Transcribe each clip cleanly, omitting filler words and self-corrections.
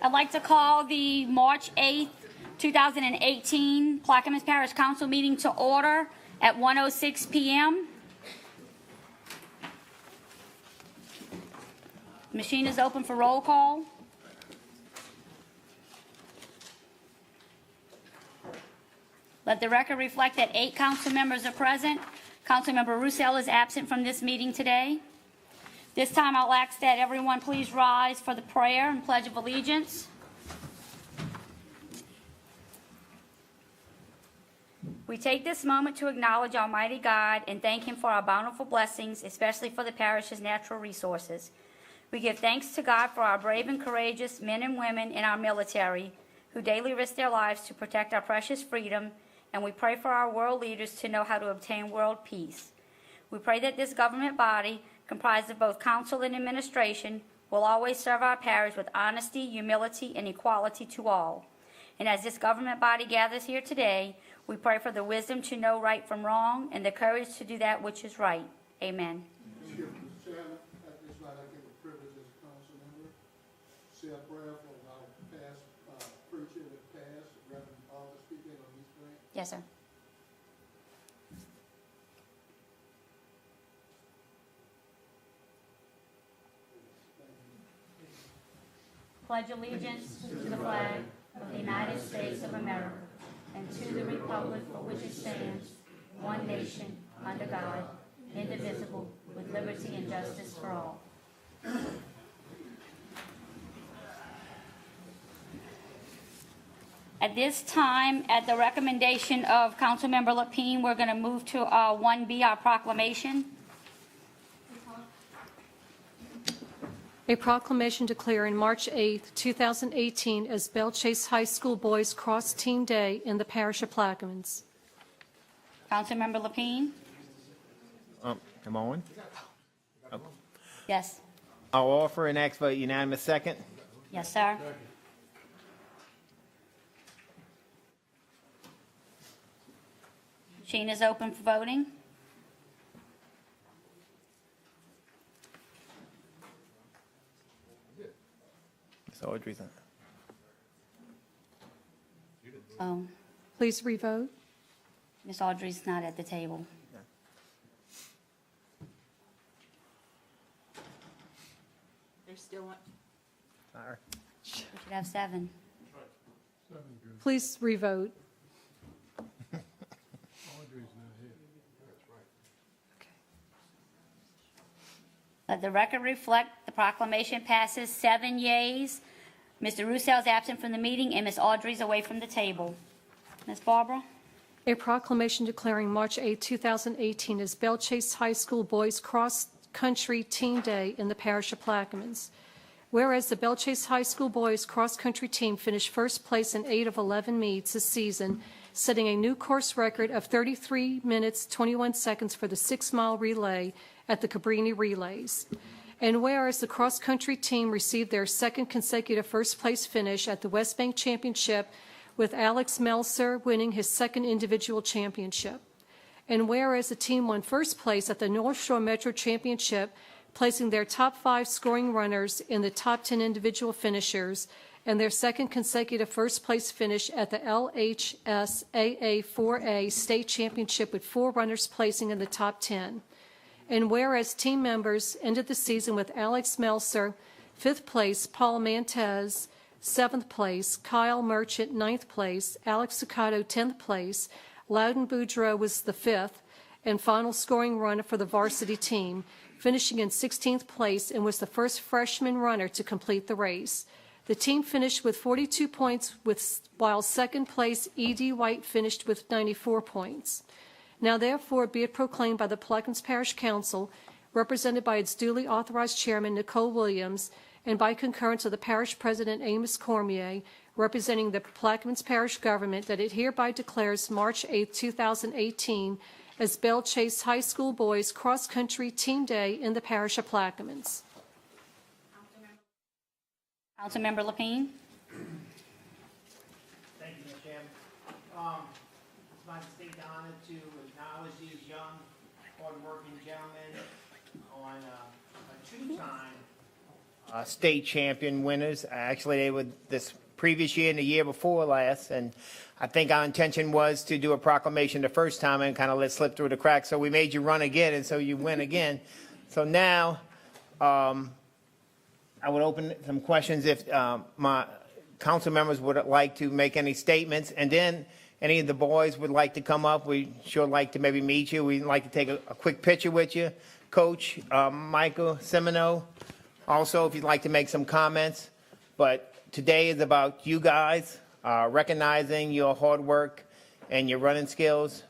I'd like to call the March 8th, 2018 Plaquemines Parish Council meeting to order at 1:06 p.m. Machine is open for roll call. Let the record reflect that 8 council members are present. Councilmember Roussel is absent from this meeting today. This time I'll ask that everyone please rise for the prayer and pledge of allegiance. We take this moment to acknowledge Almighty God and thank Him for our bountiful blessings, especially for the parish's natural resources. We give thanks to God for our brave and courageous men and women in our military who daily risk their lives to protect our precious freedom, and we pray for our world leaders to know how to obtain world peace. We pray that this government body, comprised of both council and administration, will always serve our parish with honesty, humility, and equality to all. And as this government body gathers here today, we pray for the wisdom to know right from wrong and the courage to do that which is right. Amen. Mr. Chairman, at this night I give a privilege as a council member. Say a prayer for our past preacher that passed, Reverend Arthur, speaking on his prayer. Yes, sir. Pledge allegiance to the flag of the United States of America and to the republic for which it stands, one nation, under God, indivisible, with liberty and justice for all. At this time, at the recommendation of Councilmember Lapine, we're going to move to 1B, our proclamation. A proclamation declaring March 8, 2018 as Belle Chase High School Boys Cross Team Day in the parish of Plaquemines. Councilmember Lapine? Am I on? Yes. I'll offer and ask for a unanimous second. Yes, sir. Machine is open for voting. Ms. Audrey's on. Oh, Please revote. Miss Audrey's not at the table. There's still one. Sorry. We should have 7. Please revote. Let the record reflect the proclamation passes 7 yeas. Mr. Roussel is absent from the meeting, and Miss Audrey's away from the table. Miss Barbara? A proclamation declaring March 8, 2018 as Belle Chase High School Boys Cross Country Team Day in the parish of Plaquemines. Whereas the Belle Chase High School Boys Cross Country Team finished first place in 8 of 11 meets this season, setting a new course record of 33 minutes 21 seconds for the 6-mile relay at the Cabrini Relays. And whereas the cross-country team received their second consecutive first-place finish at the West Bank Championship, with Alex Melser winning his second individual championship. And whereas the team won first place at the North Shore Metro Championship, placing their top 5 scoring runners in the top 10 individual finishers, and their second consecutive first-place finish at the LHSAA 4A State Championship with 4 runners placing in the top 10. And whereas team members ended the season with Alex Melser, 5th place, Paul Mantez, 7th place, Kyle Merchant, 9th place, Alex Zuccato, 10th place, Loudon Boudreau was the 5th and final scoring runner for the varsity team, finishing in 16th place and was the first freshman runner to complete the race. The team finished with 42 points, while second place E.D. White finished with 94 points. Now therefore be it proclaimed by the Plaquemines Parish Council, represented by its duly authorized chairman, Nicole Williams, and by concurrence of the parish president, Amos Cormier, representing the Plaquemines Parish government, that it hereby declares March 8, 2018 as Belle Chase High School Boys Cross Country Team Day in the parish of Plaquemines. Councilmember Lapine? Thank you, Mr. Chairman. It's my distinct honor to acknowledge these young, hard-working gentlemen on a two-time state champion winners. Actually, they were this previous year and the year before last, and I think our intention was to do a proclamation the first time and kind of let slip through the cracks. So we made you run again, and so you win again. So now I would open some questions if my council members would like to make any statements, and then any of the boys would like to come up. We'd sure like to maybe meet you. We'd like to take a quick picture with you. Coach Michael Semino, also, if you'd like to make some comments. But today is about you guys recognizing your hard work and your running skills,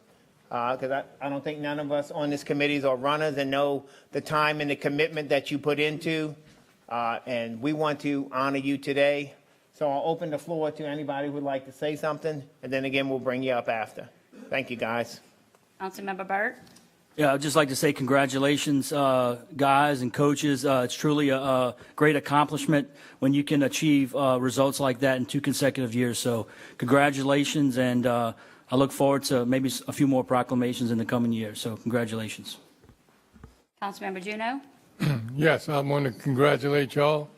because I don't think none of us on this committee are runners and know the time and the commitment that you put into, and we want to honor you today. So I'll open the floor to anybody who would like to say something, and then again, we'll bring you up after. Thank you, guys. Councilmember Burt. Yeah, I'd just like to say congratulations, guys and coaches. It's truly a great accomplishment when you can achieve results like that in 2 consecutive years. So congratulations, and I look forward to maybe a few more proclamations in the coming year. So congratulations. Councilmember Juneau. Yes, I want to congratulate y'all.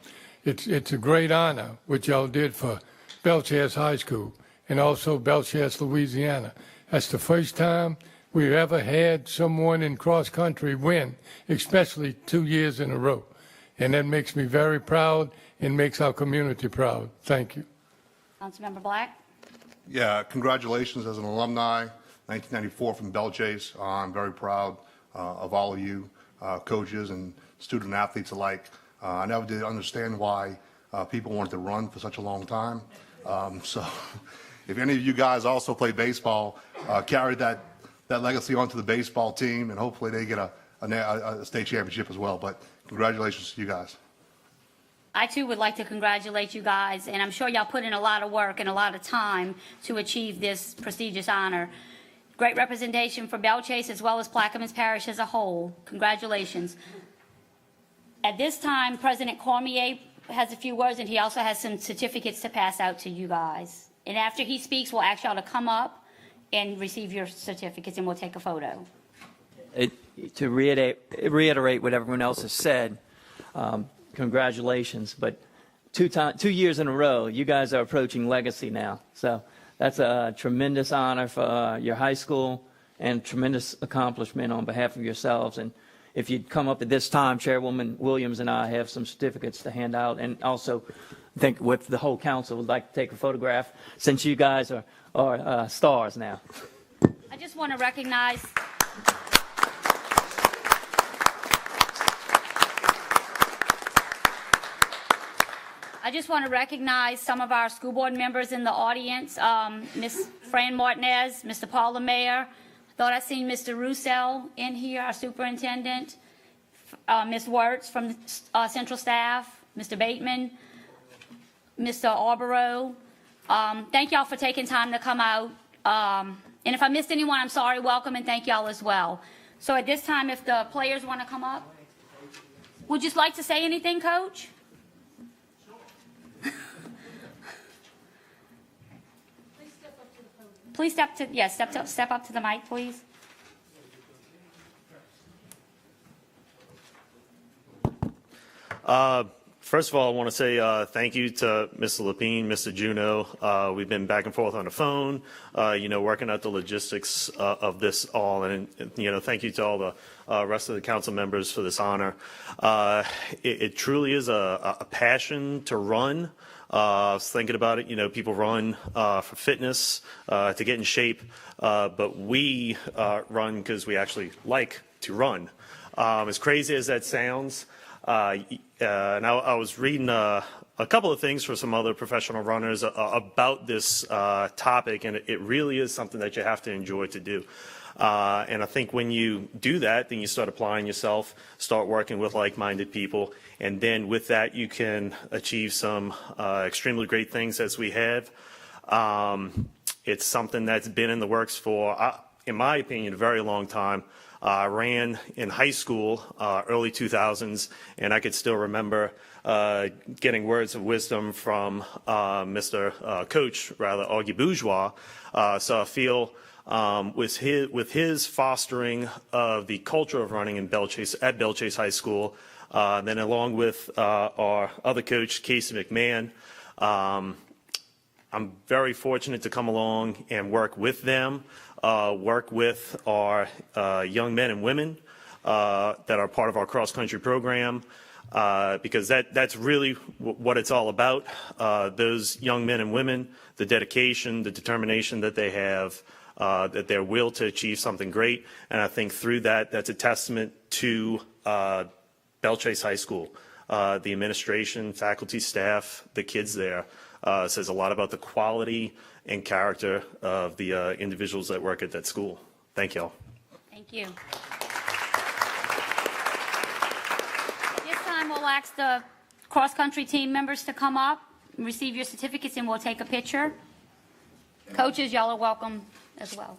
It's a great honor what y'all did for Belchester High School and also Belchester, Louisiana. That's the first time we've ever had someone in cross country win, especially 2 years in a row. And that makes me very proud and makes our community proud. Thank you. Councilmember Black. Yeah, congratulations as an alumni, 1994 from Belchase. I'm very proud of all of you, coaches and student athletes alike. I never did understand why people wanted to run for such a long time. So if any of you guys also play baseball, carry that legacy onto the baseball team, and hopefully they get a state championship as well. But congratulations to you guys. I too would like to congratulate you guys, and I'm sure y'all put in a lot of work and a lot of time to achieve this prestigious honor. Great representation for Belchase as well as Plaquemines Parish as a whole. Congratulations. At this time, President Cormier has a few words, and he also has some certificates to pass out to you guys. And after he speaks, we'll ask y'all to come up and receive your certificates, and we'll take a photo. To reiterate what everyone else has said, congratulations. But 2 years in a row, you guys are approaching legacy now. So that's a tremendous honor for your high school and tremendous accomplishment on behalf of yourselves. And if you'd come up at this time, Chairwoman Williams and I have some certificates to hand out, and also I think with the whole council would like to take a photograph since you guys are stars now. I just want to recognize some of our school board members in the audience. Ms. Fran Martinez, Mr. Paul LeMaire. I thought I seen Mr. Roussel in here, our superintendent. Ms. Wirtz from the central staff, Mr. Bateman, Mr. Arborough. Thank y'all for taking time to come out. And if I missed anyone, I'm sorry. Welcome, and thank y'all as well. So at this time, if the players want to come up, would you like to say anything, Coach? Please step up to the mic, please. First of all, I want to say thank you to Mr. Lapine, Mr. Juneau. We've been back and forth on the phone, working out the logistics of this all. And, thank you to all the rest of the council members for this honor. It truly is a passion to run. I was thinking about it, people run for fitness, to get in shape, but we run because we actually like to run. As crazy as that sounds, and I was reading a couple of things for some other professional runners about this topic, and it really is something that you have to enjoy to do. And I think when you do that, then you start applying yourself, start working with like-minded people, and then with that you can achieve some extremely great things as we have. It's something that's been in the works for, in my opinion, a very long time. I ran in high school, early 2000s, and I could still remember getting words of wisdom from Mr. Coach, Augie Bourgeois. So I feel with his fostering of the culture of running in at Belchase High School, Then along with our other coach, Casey McMahon, I'm very fortunate to come along and work with them, work with our young men and women that are part of our cross-country program, because that's really what it's all about. Those young men and women, the dedication, the determination that they have, that their will to achieve something great. And I think through that, that's a testament to Belle Chase High School. The administration, faculty, staff, the kids there, says a lot about the quality and character of the individuals that work at that school. Thank you all. Thank you. This time we'll ask the cross-country team members to come up and receive your certificates, and we'll take a picture. Coaches, y'all are welcome as well.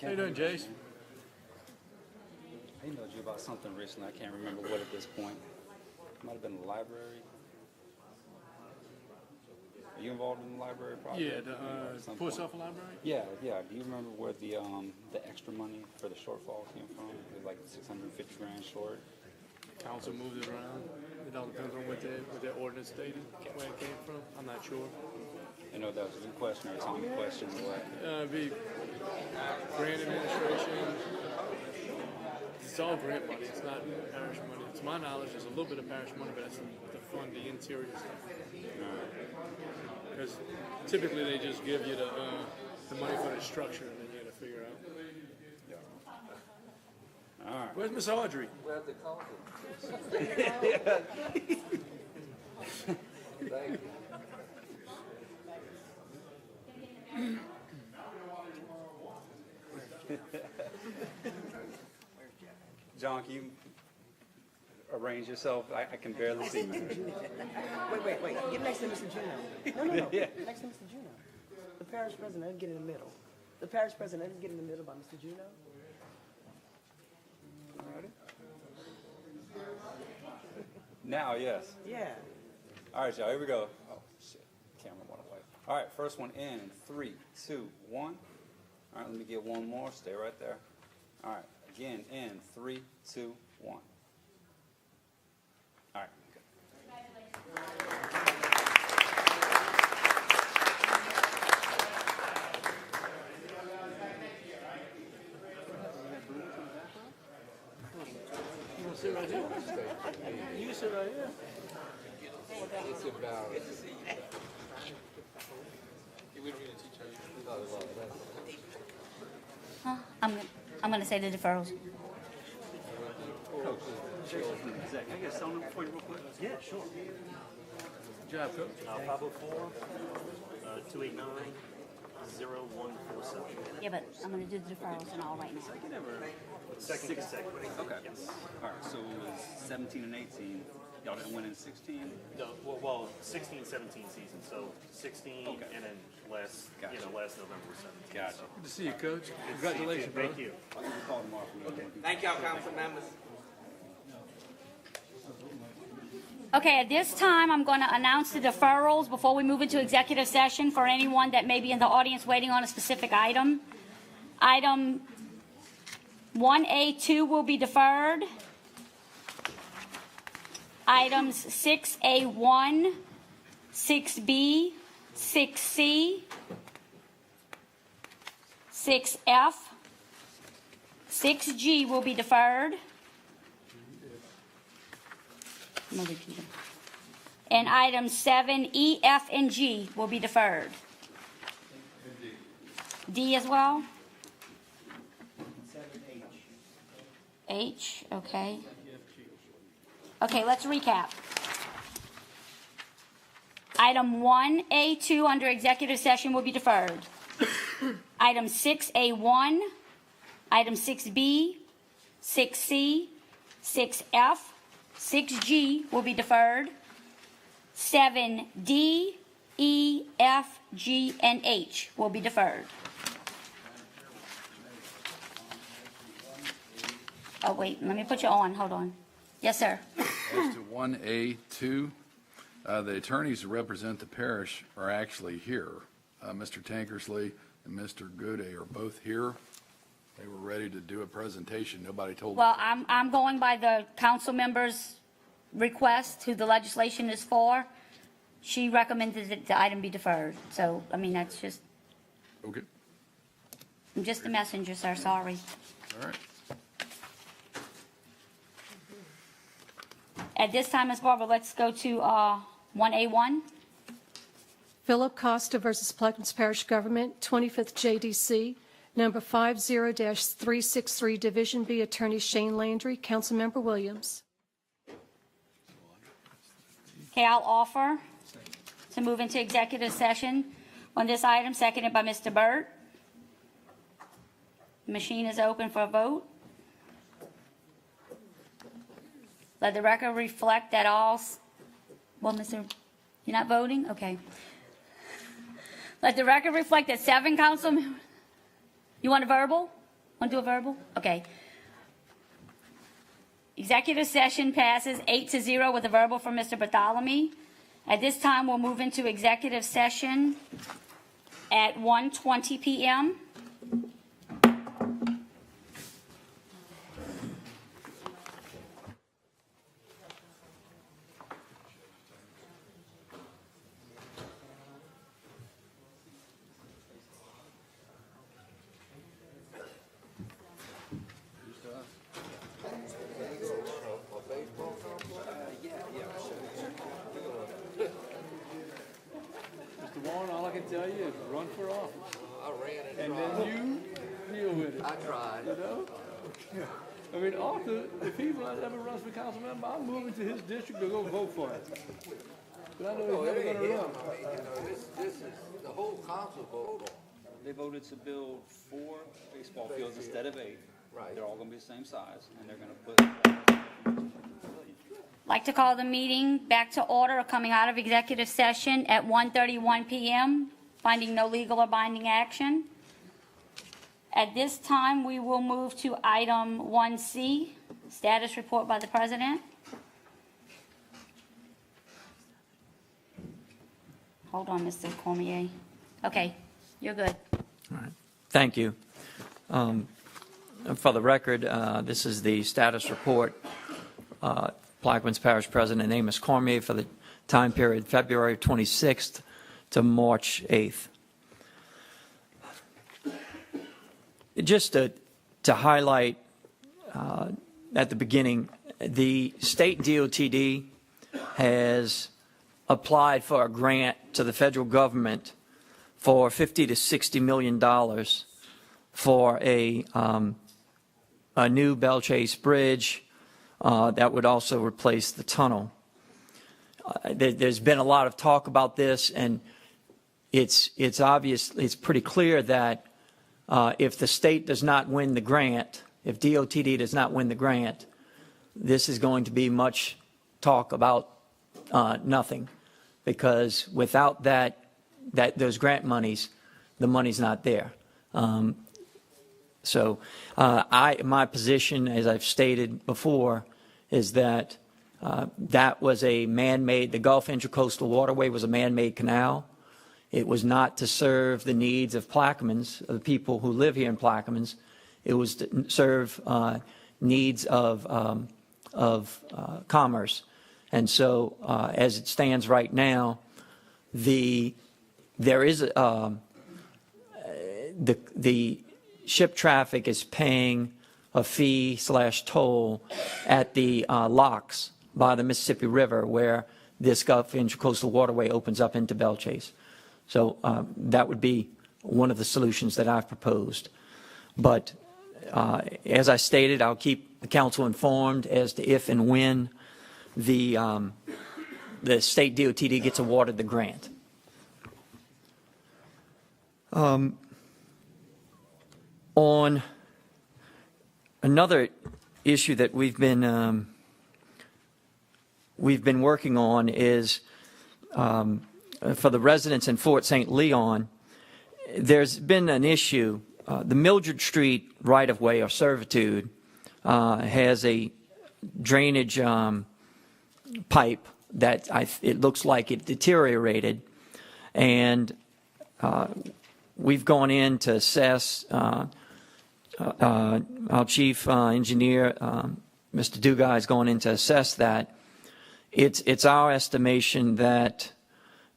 How you doing, Jace? I emailed you about something recently. I can't remember what at this point. Might have been the library. Are you involved in the library project? Yeah, the Port Suffolk Library? Yeah. Do you remember where the extra money for the shortfall came from? It was like 650 grand short. Council moved it around. It all depends on what their ordinance stated, where it came from. I'm not sure. I know that was a good question or a common question. Be grant administration. It's all grant money. It's not parish money. To my knowledge, there's a little bit of parish money, but that's to fund the interior stuff. Because typically they just give you the money for the structure, and then you got to figure out. All right. Where's Miss Audrey? Where's the coffee? Thank you. John, can you arrange yourself? I can barely see. Wait. Get next to Mr. Juno. No. Yeah. Next to Mr. Juno. The parish president, get in the middle. The parish president, get in the middle by Mr. Juno. Ready? Now, yes. Yeah. All right, y'all, here we go. Oh, shit. Camera went away. All right, first one in 3, 2, 1. All right, let me get one more. Stay right there. All right, again in 3, 2, 1. All right, good. You want to sit right here? You can sit right here. It's about... Huh? I'm going to say the deferrals. Coach, can I get a phone number for you real quick? Yeah, sure. Good job, Coach. 504 289 0147. Yeah, but I'm going to do the deferrals and all right now. Second consecutive. Okay. All right, so it was 17 and 18. Y'all didn't win in 16? No, well, 16, 17 season. So 16 Okay. and then last November was 17. Gotcha. Good to see you, Coach. Congratulations, bro. Thank you. I'll call tomorrow from you. Thank y'all, council members. Okay, at this time, I'm going to announce the deferrals before we move into executive session for anyone that may be in the audience waiting on a specific item. Item 1A2 will be deferred. Items 6A1, 6B, 6C, 6F, 6G will be deferred. And items 7E, F, and G will be deferred. D as well? H, okay. Okay, let's recap. Item 1A2 under executive session will be deferred. Item 6A1, item 6B, 6C, 6F, 6G will be deferred. 7D, E, F, G, and H will be deferred. Oh, wait, let me put you on. Hold on. Yes, sir. As to 1A2, the attorneys who represent the parish are actually here. Mr. Tankersley and Mr. Goudet are both here. They were ready to do a presentation. Nobody told Well, them. I'm going by the council member's request, who the legislation is for. She recommended that the item be deferred. So, I mean, that's just, Okay, I'm just a messenger, sir. Sorry. all right. At this time, Ms. Barber, let's go to 1A1. Philip Costa versus Plaquemines Parish Government, 25th JDC, number 50-363, Division B, Attorney Shane Landry, Councilmember Williams. Okay, I'll offer to move into executive session on this item, seconded by Mr. Burt. The machine is open for a vote. Let the record reflect that all, well, Mr., you're not voting? Okay. Let the record reflect that 7 council, you want a verbal? Want to do a verbal? Okay. Executive session passes 8-0 with a verbal from Mr. Bartholomew. At this time, we'll move into executive session at 1:20 p.m. Mr. Warren, all I can tell you is run for office. I ran and then you deal with it. I tried. You know? I mean, Arthur, if he ever runs for council member, I'm moving to his district to go vote for it. But I know he's never going to run. This is the whole council vote on. They voted to build 4 baseball fields instead of 8. Right. They're all going to be the same size, and they're going to put. Like to call the meeting back to order, coming out of executive session at 1:31 p.m., finding no legal or binding action. At this time, we will move to item 1C, status report by the president. Hold on, Mr. Cormier. Okay, you're good. All right. Thank you. For the record, this is the status report. Plaquemines Parish President Amos Cormier for the time period February 26th to March 8th. Just to highlight at the beginning, the state DOTD has applied for a grant to the federal government for $50 to $60 million for a new Belle Chase Bridge that would also replace the tunnel. There's been a lot of talk about this, and it's obvious, it's pretty clear that if the state does not win the grant, if DOTD does not win the grant, this is going to be much talk about nothing, because without those grant monies, the money's not there. So my position, as I've stated before, is that that was a man-made, the Gulf Intracoastal Waterway was a man-made canal. It was not to serve the needs of Plaquemines, the people who live here in Plaquemines. It was to serve needs of commerce. And so as it stands right now, there is the ship traffic is paying a fee/toll at the locks by the Mississippi River where this Gulf Intracoastal Waterway opens up into Belle Chase. So that would be one of the solutions that I've proposed. But as I stated, I'll keep the council informed as to if and when the state DOTD gets awarded the grant. On another issue that we've been working on is for the residents in Fort St. Leon. There's been an issue. The Mildred Street right-of-way or servitude has a drainage pipe that it looks like it deteriorated, and we've gone in to assess. Our chief engineer, Mr. Dugai, has gone in to assess that. It's our estimation that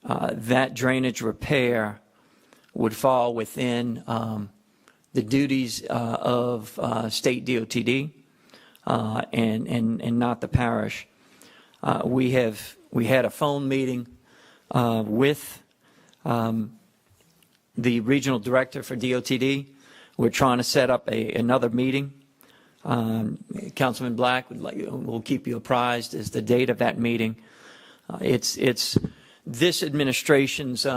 that drainage repair would fall within the duties of state DOTD and not the parish. We had a phone meeting with the regional director for DOTD. We're trying to set up another meeting. Councilman Black will keep you apprised as the date of that meeting. It's this administration's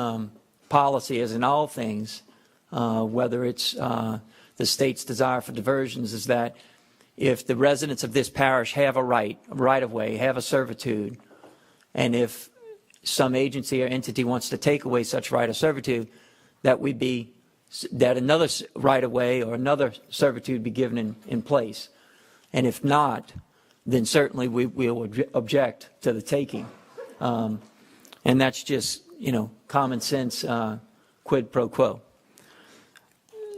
policy, as in all things, whether it's the state's desire for diversions, is that if the residents of this parish have a right-of-way, have a servitude, and if some agency or entity wants to take away such right of servitude, that another right-of-way or another servitude be given in place. And if not, then certainly we will object to the taking. And that's just, common sense quid pro quo.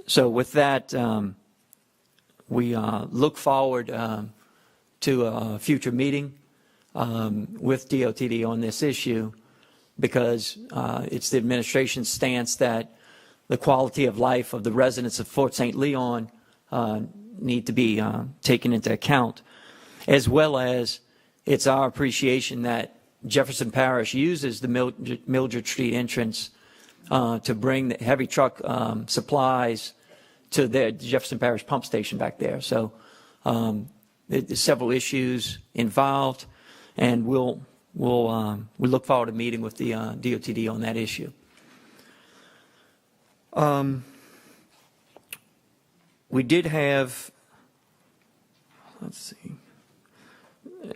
So with that, we look forward to a future meeting with DOTD on this issue, because it's the administration's stance that the quality of life of the residents of Fort St. Leon need to be taken into account, as well as it's our appreciation that Jefferson Parish uses the Mildred Street entrance to bring the heavy truck supplies to their Jefferson Parish pump station back there. So there's several issues involved, and we look forward to meeting with the DOTD on that issue. We did have,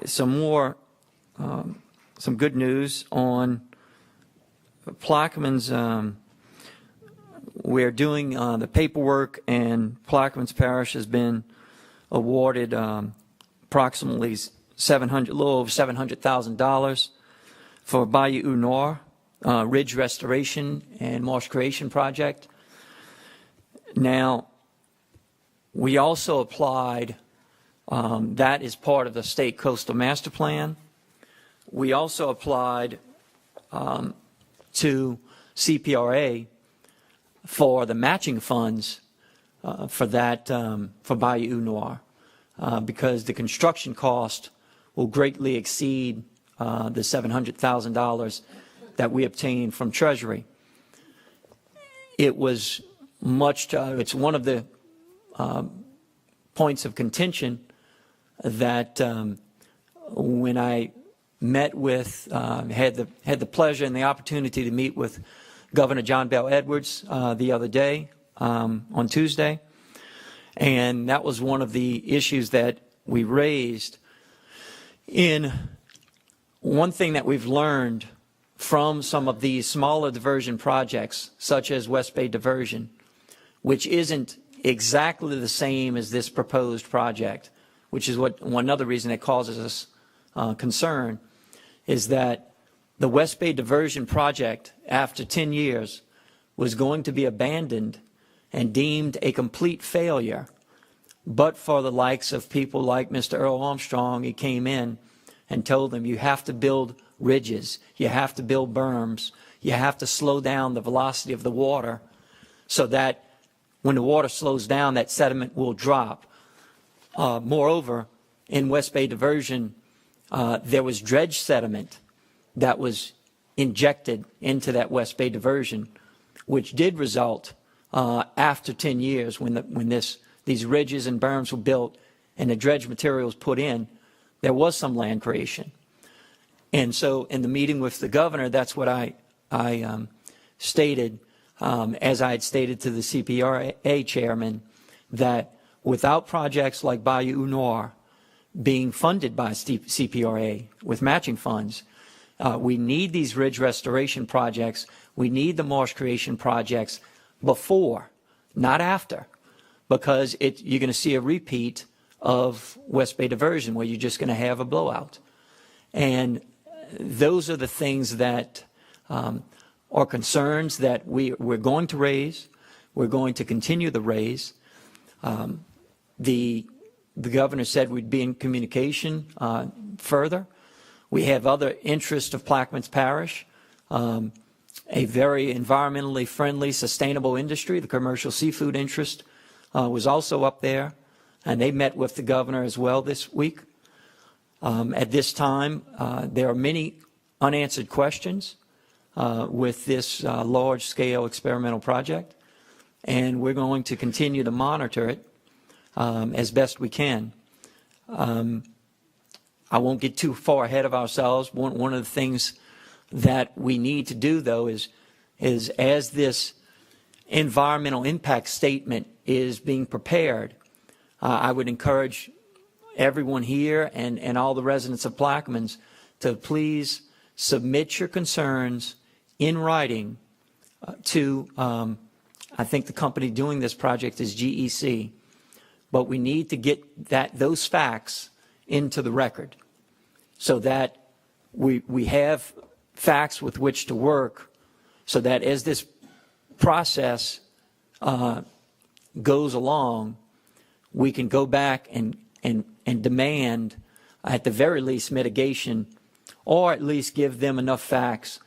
some more, some good news on Plaquemines. We're doing the paperwork, and Plaquemines Parish has been awarded approximately a little over $700,000 for Bayou Nord ridge restoration and marsh creation project. Now, we also applied, that is part of the state coastal master plan. We also applied to CPRA for the matching funds for that, for Bayou Nord, because the construction cost will greatly exceed the $700,000 that we obtained from Treasury. It was it's one of the points of contention that when I met with, had the pleasure and the opportunity to meet with Governor John Bell Edwards the other day, on Tuesday, and that was one of the issues that we raised. One thing that we've learned from some of these smaller diversion projects, such as West Bay Diversion, which isn't exactly the same as this proposed project, which is one other reason it causes us concern, is that the West Bay Diversion project, after 10 years, was going to be abandoned and deemed a complete failure, but for the likes of people like Mr. Earl Armstrong. He came in and told them, you have to build ridges, you have to build berms, you have to slow down the velocity of the water so that when the water slows down, that sediment will drop. Moreover, in West Bay Diversion, there was dredge sediment that was injected into that West Bay Diversion, which did result after 10 years when these ridges and berms were built and the dredge material was put in, there was some land creation. And so in the meeting with the governor, that's what I stated, as I had stated to the CPRA chairman, that without projects like Bayou Noir being funded by CPRA with matching funds, we need these ridge restoration projects. We need the marsh creation projects before, not after, because you're going to see a repeat of West Bay Diversion where you're just going to have a blowout. And those are the things that are concerns that we're going to raise. We're going to continue to raise. The governor said we'd be in communication further. We have other interests of Plaquemines Parish, a very environmentally friendly, sustainable industry. The commercial seafood interest was also up there, and they met with the governor as well this week. At this time, there are many unanswered questions with this large-scale experimental project, and we're going to continue to monitor it as best we can. I won't get too far ahead of ourselves. One of the things that we need to do, though, is as this environmental impact statement is being prepared, I would encourage everyone here and all the residents of Plaquemines to please submit your concerns in writing to, I think the company doing this project is GEC, but we need to get those facts into the record so that we have facts with which to work, so that as this process goes along, we can go back and demand, at the very least, mitigation, or at least give them enough facts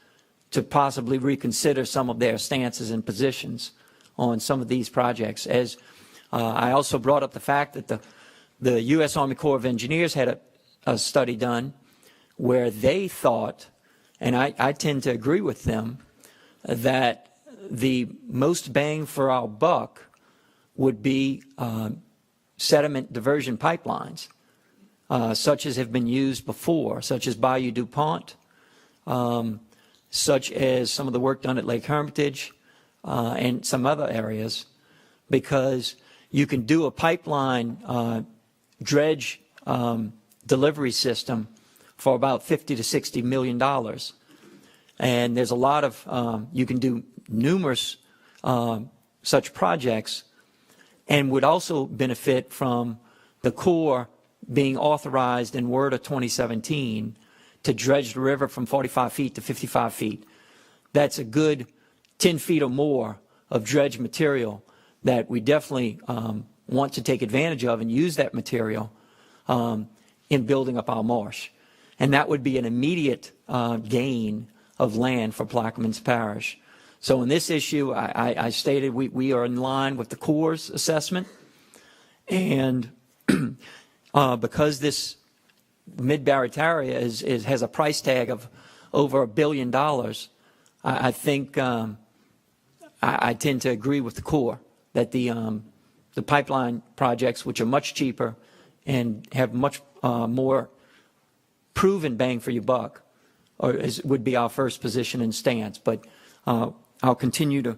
to possibly reconsider some of their stances and positions on some of these projects. As I also brought up the fact that the U.S. Army Corps of Engineers had a study done where they thought, and I tend to agree with them, that the most bang for our buck would be sediment diversion pipelines, such as have been used before, such as Bayou DuPont, such as some of the work done at Lake Hermitage, and some other areas, because you can do a pipeline dredge delivery system for about $50 to $60 million. And there's a lot of, you can do numerous such projects, and would also benefit from the Corps being authorized in WRDA 2017 to dredge the river from 45 feet to 55 feet. That's a good 10 feet or more of dredge material that we definitely want to take advantage of and use that material in building up our marsh. And that would be an immediate gain of land for Plaquemines Parish. So in this issue, I stated we are in line with the Corps' assessment. And because this Mid-Barataria has a price tag of over $1 billion, I think I tend to agree with the Corps that the pipeline projects, which are much cheaper and have much more proven bang for your buck, would be our first position and stance. But I'll continue to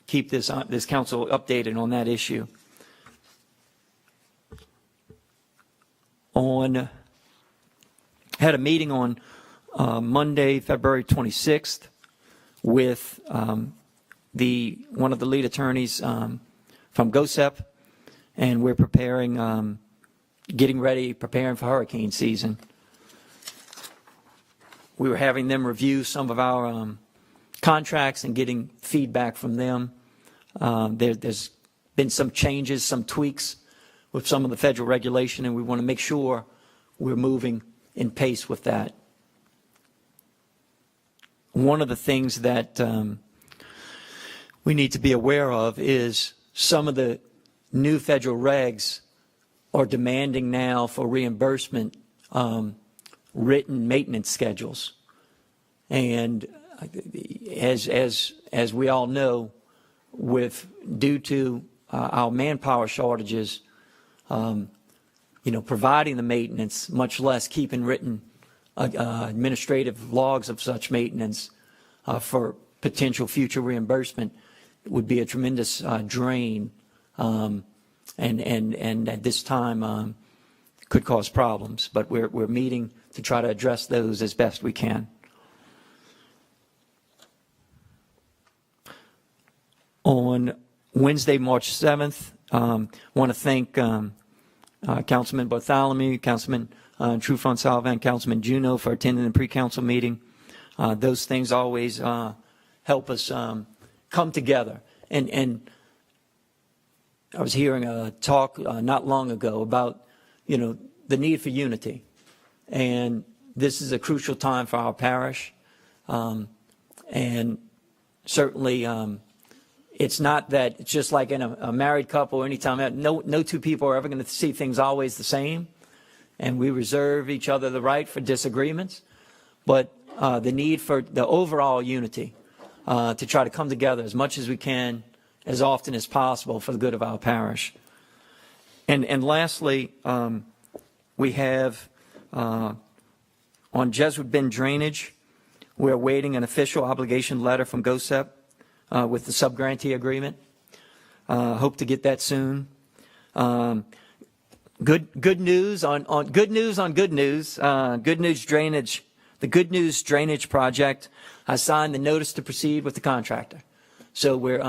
keep this council updated on that issue. Had a meeting on Monday, February 26th, with one of the lead attorneys from GOSEP, and we're preparing for hurricane season. We were having them review some of our contracts and getting feedback from them. There's been some changes, some tweaks with some of the federal regulation, and we want to make sure we're moving in pace with that. One of the things that we need to be aware of is some of the new federal regs are demanding now for reimbursement written maintenance schedules. And as we all know, due to our manpower shortages, providing the maintenance, much less keeping written administrative logs of such maintenance for potential future reimbursement would be a tremendous drain, and at this time could cause problems. But we're meeting to try to address those as best we can. On Wednesday, March 7th, want to thank Councilman Bartholomew, Councilman Trufant Salvan, Councilman Juneau for attending the pre-council meeting. Those things always help us come together. And I was hearing a talk not long ago about, the need for unity. And this is a crucial time for our parish. And certainly, it's not that it's just like in a married couple or anytime. No two people are ever going to see things always the same. And we reserve each other the right for disagreements. But the need for the overall unity to try to come together as much as we can, as often as possible for the good of our parish. And lastly, we have on Jesuit Bend drainage, we're awaiting an official obligation letter from GOSEP with the subgrantee agreement. Hope to get that soon. Good news on good news on good news. Good news drainage. The Good News Drainage Project. I signed the notice to proceed with the contractor. So we're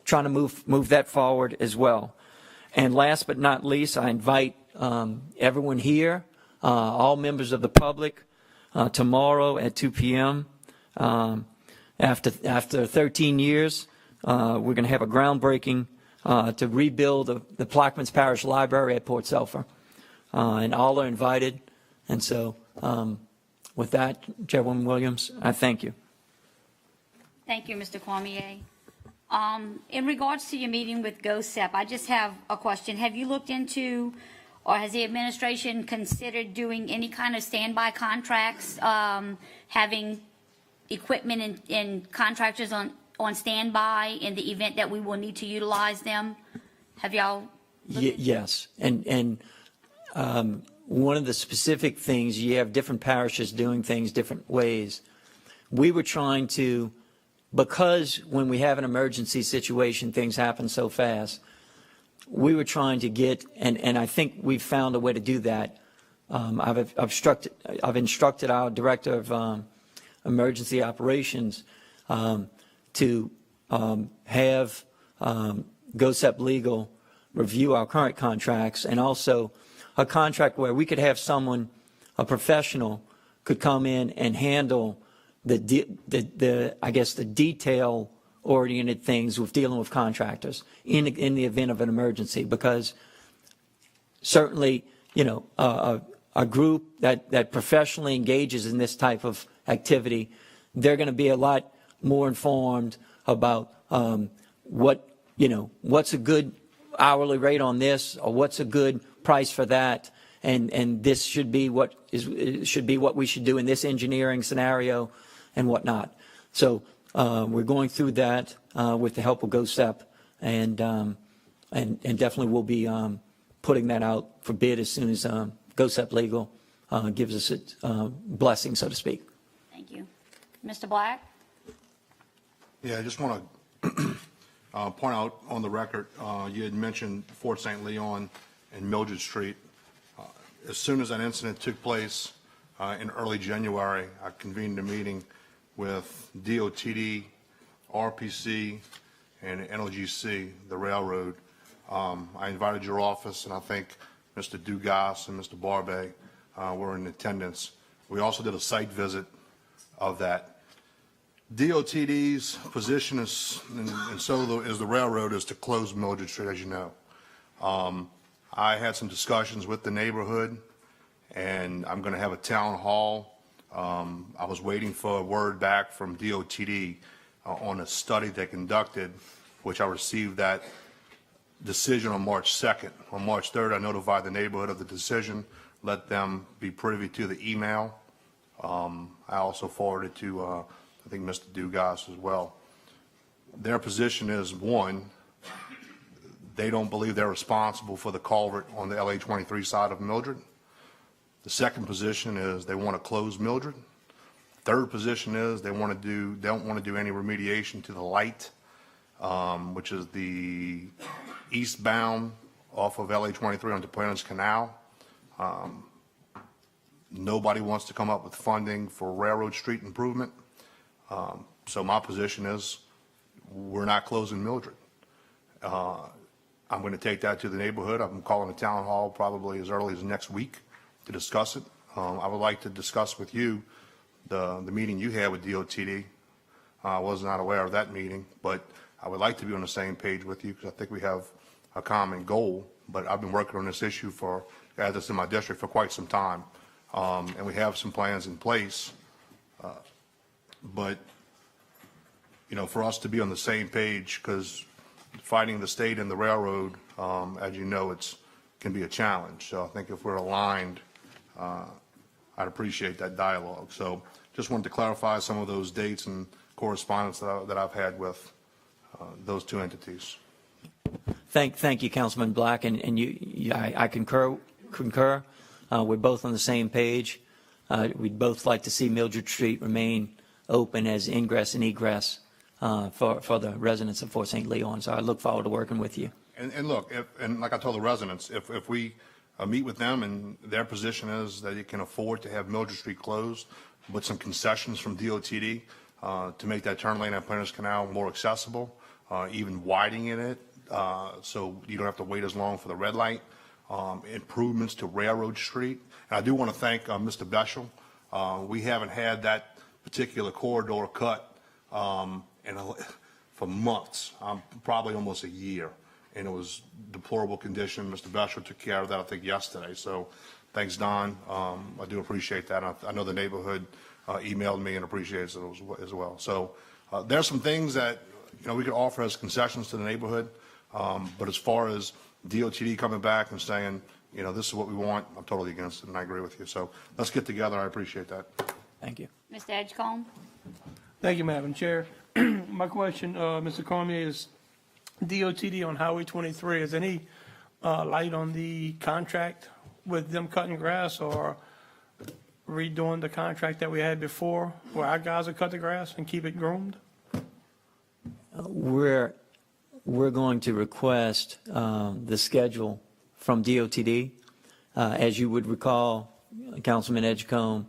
trying to move that forward as well. And last but not least, I invite everyone here, all members of the public, tomorrow at 2 p.m. After 13 years, we're going to have a groundbreaking to rebuild the Plaquemines Parish Library at Port Sulphur. And all are invited. And so with that, Chairwoman Williams, I thank you. Thank you, Mr. Cormier. In regards to your meeting with GOSEP, I just have a question. Have you looked into, or has the administration considered doing any kind of standby contracts, having equipment and contractors on standby in the event that we will need to utilize them? Have y'all? Yes, and one of the specific things, you have different parishes doing things different ways. We were trying to, because when we have an emergency situation, things happen so fast, we were trying to get, and I think we've found a way to do that. I've instructed our director of emergency operations to have GOSEP Legal review our current contracts, and also a contract where we could have someone, a professional, could come in and handle the detail-oriented things with dealing with contractors in the event of an emergency. Because certainly, a group that professionally engages in this type of activity, they're going to be a lot more informed about what's a good hourly rate on this, or what's a good price for that, and this should be what we should do in this engineering scenario and whatnot. So we're going through that with the help of GOSEP, and definitely we'll be putting that out for bid as soon as GOSEP Legal gives us its blessing, so to speak. Thank you. Mr. Black? Yeah, I just want to point out on the record, you had mentioned Fort St. Leon and Mildred Street. As soon as that incident took place in early January, I convened a meeting with DOTD, RPC, and NLGC, the railroad. I invited your office, and I think Mr. Dugas and Mr. Barbe were in attendance. We also did a site visit of that. DOTD's position is, and so is the railroad, is to close Mildred Street, as you know. I had some discussions with the neighborhood, and I'm going to have a town hall. I was waiting for a word back from DOTD. on a study they conducted, which I received that decision on March 2nd. On March 3rd, I notified the neighborhood of the decision, let them be privy to the email. I also forwarded to, I think, Mr. Dugas as well. Their position is, one, they don't believe they're responsible for the culvert on the LA 23 side of Mildred. The second position is they want to close Mildred. Third position is they don't want to do any remediation to the light, which is the eastbound off of LA 23 onto Planers Canal. Nobody wants to come up with funding for Railroad Street improvement. So my position is we're not closing Mildred. I'm going to take that to the neighborhood. I'm calling the town hall probably as early as next week to discuss it. I would like to discuss with you the meeting you had with DOTD. I was not aware of that meeting, but I would like to be on the same page with you because I think we have a common goal. But I've been working on this issue as it's in my district for quite some time. And we have some plans in place. But, you know, for us to be on the same page, because fighting the state and the railroad, as you know, can be a challenge. So I think if we're aligned, I'd appreciate that dialogue. So just wanted to clarify some of those dates and correspondence that I've had with those two entities. Thank you, Councilman Black, and I concur. We're both on the same page. We'd both like to see Mildred Street remain open as ingress and egress for the residents of Fort St. Leon. So I look forward to working with you. And look, and like I told the residents, if we meet with them and their position is that it can afford to have Mildred Street closed, with some concessions from DOTD to make that turn lane at Planters Canal more accessible, even widening it so you don't have to wait as long for the red light, improvements to Railroad Street. And I do want to thank Mr. Beshel. We haven't had that particular corridor cut for months, probably almost a year. And it was deplorable condition. Mr. Beshel took care of that, I think, yesterday. So thanks, Don. I do appreciate that. I know the neighborhood emailed me and appreciates it as well. So there's some things that, you know, we could offer as concessions to the neighborhood. But as far as DOTD coming back and saying, you know, this is what we want, I'm totally against it, and I agree with you. So let's get together. I appreciate that. Thank you. Mr. Edgecombe? Thank you, Madam Chair. My question, Mr. Cormier, is DOTD on Highway 23, is any light on the contract with them cutting grass or redoing the contract that we had before where our guys would cut the grass and keep it groomed? We're going to request the schedule from DOTD. As you would recall, Councilman Edgecombe,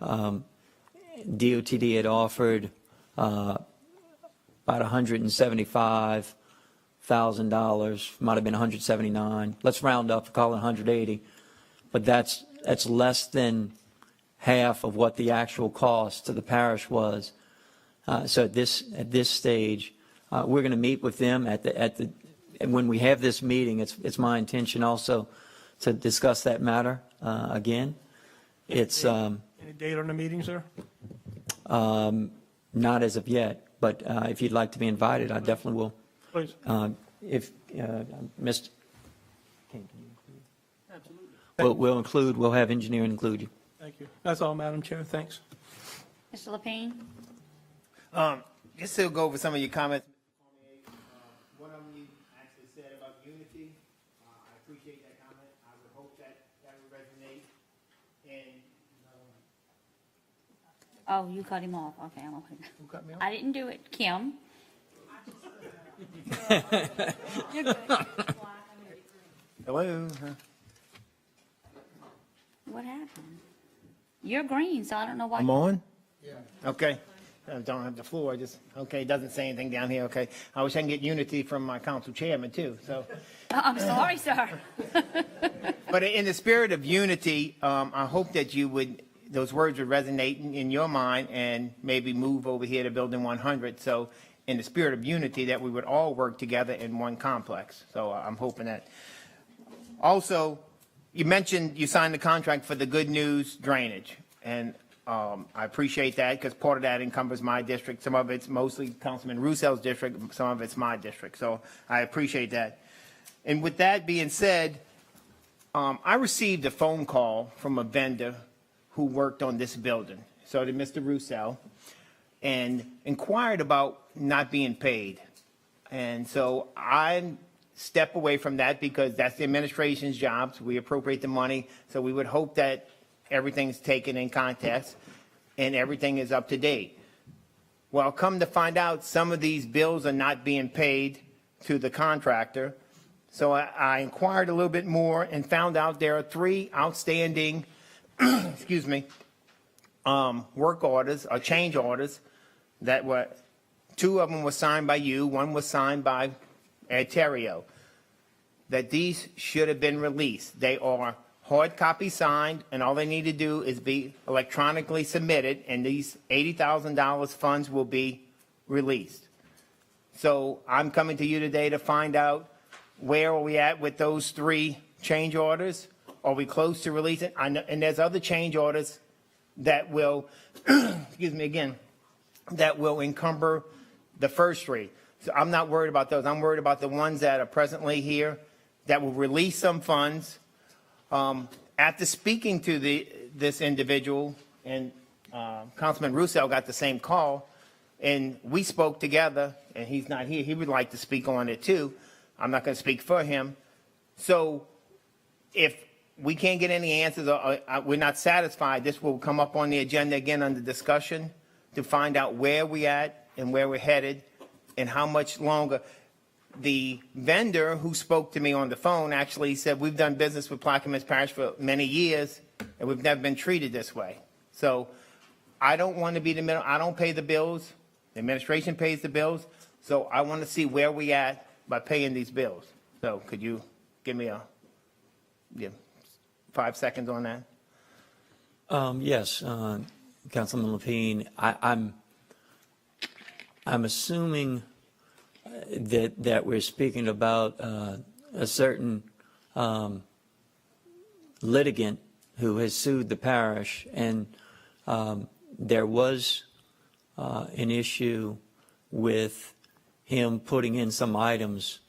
DOTD had offered about $175,000, might have been $179. Let's round up, call it $180. But that's less than half of what the actual cost to the parish was. So at this stage, we're going to meet with them and when we have this meeting, it's my intention also to discuss that matter again. It's Any date on the meeting, sir? not as of yet, but if you'd like to be invited, I definitely will. Please. If Mr. King, can you include? Absolutely. We'll have engineering include you. Thank you. That's all, Madam Chair. Thanks. Mr. Lapine? Just to go over some of your comments, one of them you actually said about unity. I appreciate that comment. I would hope that would resonate. And Oh, you cut him off. Okay, I'm okay. who cut me off? I didn't do it. Kim? You're good. Hello. What happened? You're green, so I don't know why. I'm on? Yeah. Okay. I don't have the floor. Okay, it doesn't say anything down here. Okay. I wish I can get unity from my council chairman too, so. I'm sorry, sir. But in the spirit of unity, I hope that those words would resonate in your mind and maybe move over here to Building 100. So in the spirit of unity, that we would all work together in one complex. So I'm hoping that. Also, you mentioned you signed the contract for the Good News drainage. And I appreciate that because part of that encumbers my district. Some of it's mostly Councilman Roussel's district. Some of it's my district. So I appreciate that. And with that being said, I received a phone call from a vendor who worked on this building. So to Mr. Roussel, and inquired about not being paid. And so I step away from that because that's the administration's job. So we appropriate the money. So we would hope that everything's taken in context and everything is up to date. Well, come to find out, some of these bills are not being paid to the contractor. So I inquired a little bit more and found out there are 3 outstanding, excuse me, work orders or change orders that were, 2 of them were signed by you, 1 was signed by Ed Terrio, that these should have been released. They are hard copy signed, and all they need to do is be electronically submitted, and these $80,000 funds will be released. So I'm coming to you today to find out where are we at with those 3 change orders? Are we close to releasing? And there's other change orders that will, excuse me again, that will encumber the first 3. So I'm not worried about those. I'm worried about the ones that are presently here that will release some funds. After speaking to this individual, and Councilman Roussel got the same call, and we spoke together, and he's not here. He would like to speak on it too. I'm not going to speak for him. So if we can't get any answers or we're not satisfied, this will come up on the agenda again under discussion to find out where we're at and where we're headed and how much longer. The vendor who spoke to me on the phone actually said, we've done business with Plaquemines Parish for many years, and we've never been treated this way. So I don't want to be the middle. I don't pay the bills. The administration pays the bills. So I want to see where we at by paying these bills. So could you give me 5 seconds on that? Yes, Councilman Lapine, I'm assuming that we're speaking about a certain litigant who has sued the parish, and there was an issue with him putting in some items,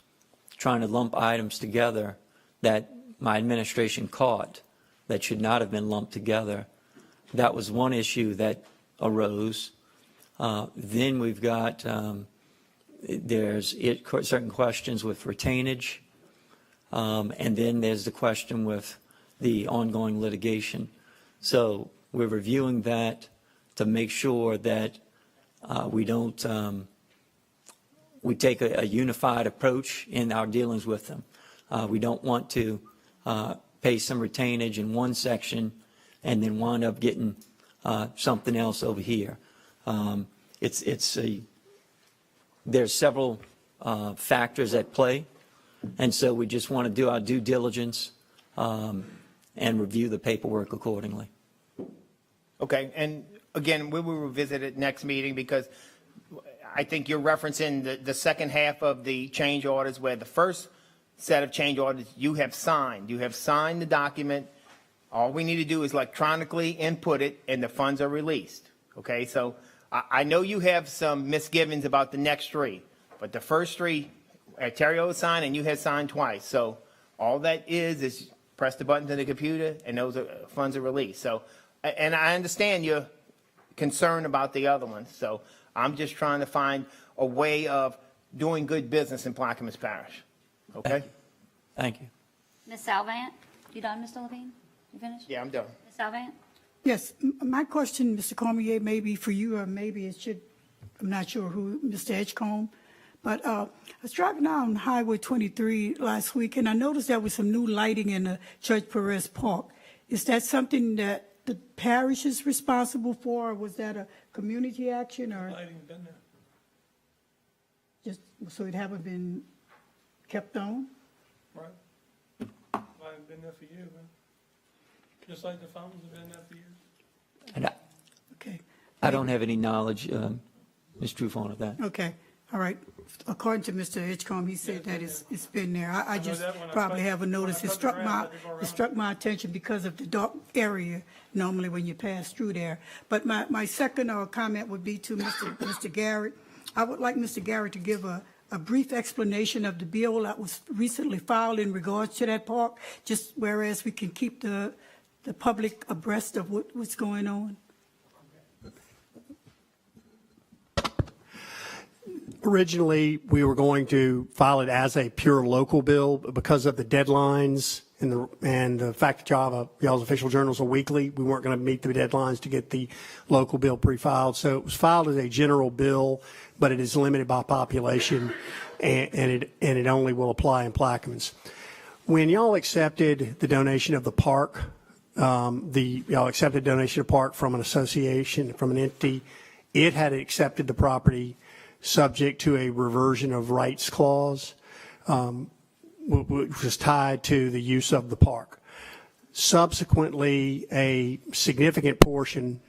trying to lump items together that my administration caught that should not have been lumped together. That was one issue that arose. Then we've got there's certain questions with retainage, and then there's the question with the ongoing litigation. So we're reviewing that to make sure that we don't we take a unified approach in our dealings with them. We don't want to pay some retainage in one section and then wind up getting something else over here. There's several factors at play, and so we just want to do our due diligence and review the paperwork accordingly. Okay, and again, we will revisit it next meeting because I think you're referencing the second half of the change orders where the first set of change orders you have signed. You have signed the document. All we need to do is electronically input it and the funds are released. Okay, so I know you have some misgivings about the next 3, but the first 3, Terrio signed and you had signed twice. So all that is press the button to the computer and those funds are released. So, and I understand your concern about the other ones. So I'm just trying to find a way of doing good business in Plaquemines Parish. Okay? Thank you. Ms. Salvant, you done, Mr. Levine? You finished? Yeah, I'm done. Ms. Salvant? Yes, my question, Mr. Cormier, may be for you, or maybe it should, I'm not sure who, Mr. Edgecombe, but I was driving down Highway 23 last week, and I noticed there was some new lighting in the Church Perez Park. Is that something that the parish is responsible for, or was that a community action, or Lighting been there. just, so it haven't been kept on? Right. Lighting been there for years, man. Just like the fountains have been there for years. And Okay. I don't have any knowledge, Ms. Trufant, of that. Okay, all right, according to Mr. Edgecombe, he said that it's been there. I just that when I probably touch- haven't noticed. when I touch the ground, It struck my attention because of the dark area normally when you pass through there. But my second comment would be to Mr. Garrett. I would like Mr. Garrett to give a brief explanation of the bill that was recently filed in regards to that park, just whereas we can keep the public abreast of what's going on. Originally, we were going to file it as a pure local bill, but because of the deadlines and the fact that y'all's official journals are weekly, we weren't going to meet the deadlines to get the local bill pre-filed. So it was filed as a general bill, but it is limited by population, and it only will apply in Plaquemines. When y'all accepted the donation of the park, y'all accepted donation of park from an association, from an entity, it had accepted the property subject to a reversion of rights clause, which was tied to the use of the park. Subsequently, a significant portion,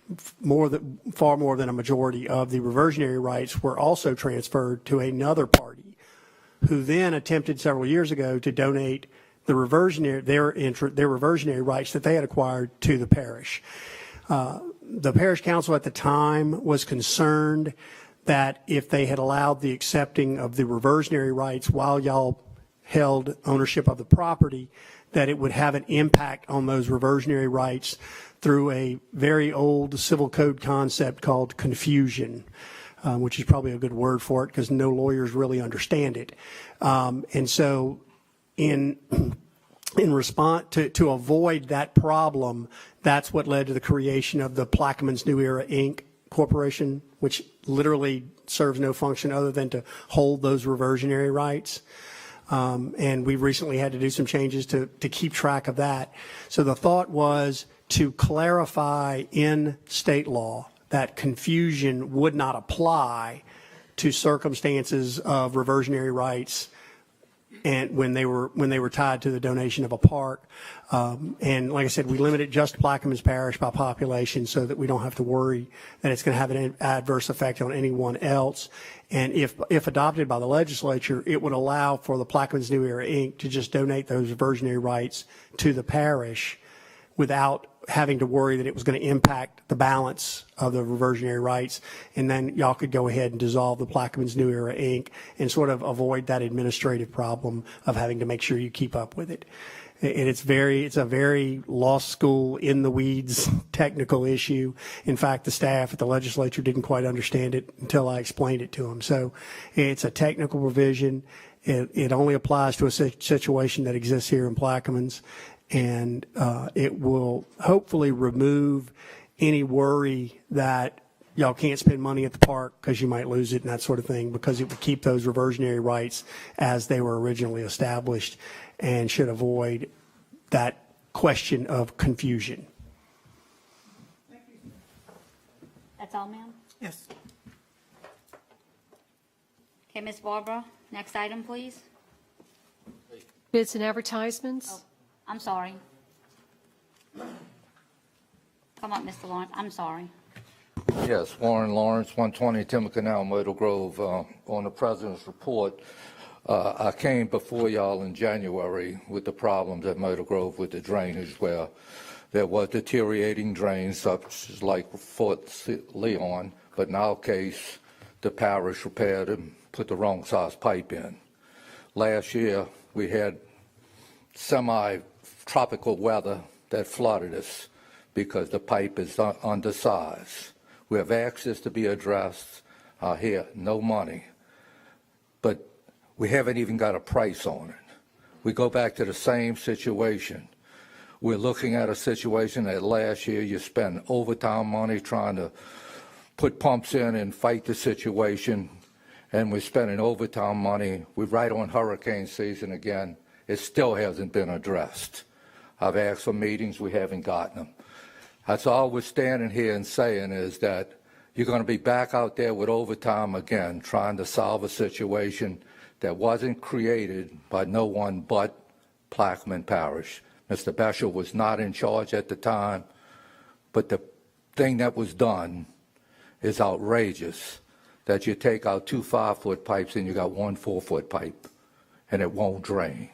far more than a majority of the reversionary rights were also transferred to another party, who then attempted several years ago to donate the their reversionary rights that they had acquired to the parish. The parish council at the time was concerned that if they had allowed the accepting of the reversionary rights while y'all held ownership of the property, that it would have an impact on those reversionary rights through a very old civil code concept called confusion, which is probably a good word for it because no lawyers really understand it. And so in response to avoid that problem, that's what led to the creation of the Plaquemines New Era Inc. Corporation, which literally serves no function other than to hold those reversionary rights. And we recently had to do some changes to keep track of that. So the thought was to clarify in state law that confusion would not apply to circumstances of reversionary rights and when they were tied to the donation of a park. And like I said, we limit it just to Plaquemines Parish by population so that we don't have to worry that it's going to have an adverse effect on anyone else. And if adopted by the legislature, it would allow for the Plaquemines New Era Inc. to just donate those reversionary rights to the parish without having to worry that it was going to impact the balance of the reversionary rights. And then y'all could go ahead and dissolve the Plaquemines New Era Inc. and sort of avoid that administrative problem of having to make sure you keep up with it. And it's a very law school in the weeds technical issue. In fact, the staff at the legislature didn't quite understand it until I explained it to them. So it's a technical provision. It only applies to a situation that exists here in Plaquemines, and it will hopefully remove any worry that y'all can't spend money at the park because you might lose it and that sort of thing, because it would keep those reversionary rights as they were originally established and should avoid that question of confusion. That's all, ma'am? Yes. Okay, Ms. Barbara, next item, please. Bids and advertisements. I'm sorry. Come up, Mr. Lawrence. I'm sorry. Yes, Warren Lawrence, 120 Timber Canal, Myrtle Grove. On the president's report, I came before y'all in January with the problems at Myrtle Grove with the drainage, where there was deteriorating drains such as like Fort Leon, but in our case, the parish repaired and put the wrong size pipe in. Last year, we had semi-tropical weather that flooded us because the pipe is undersized. We have asked this to be addressed here, no money, but we haven't even got a price on it. We go back to the same situation. We're looking at a situation that last year you spent overtime money trying to put pumps in and fight the situation, and we're spending overtime money. We're right on hurricane season again. It still hasn't been addressed. I've asked for meetings, we haven't gotten them. That's all we're standing here and saying is that you're going to be back out there with overtime again, trying to solve a situation that wasn't created by no one but Plaquemine Parish. Mr. Beshel was not in charge at the time, but the thing that was done is outrageous. that you take out 2 5-foot pipes and you got 1 4-foot pipe, and it won't drain.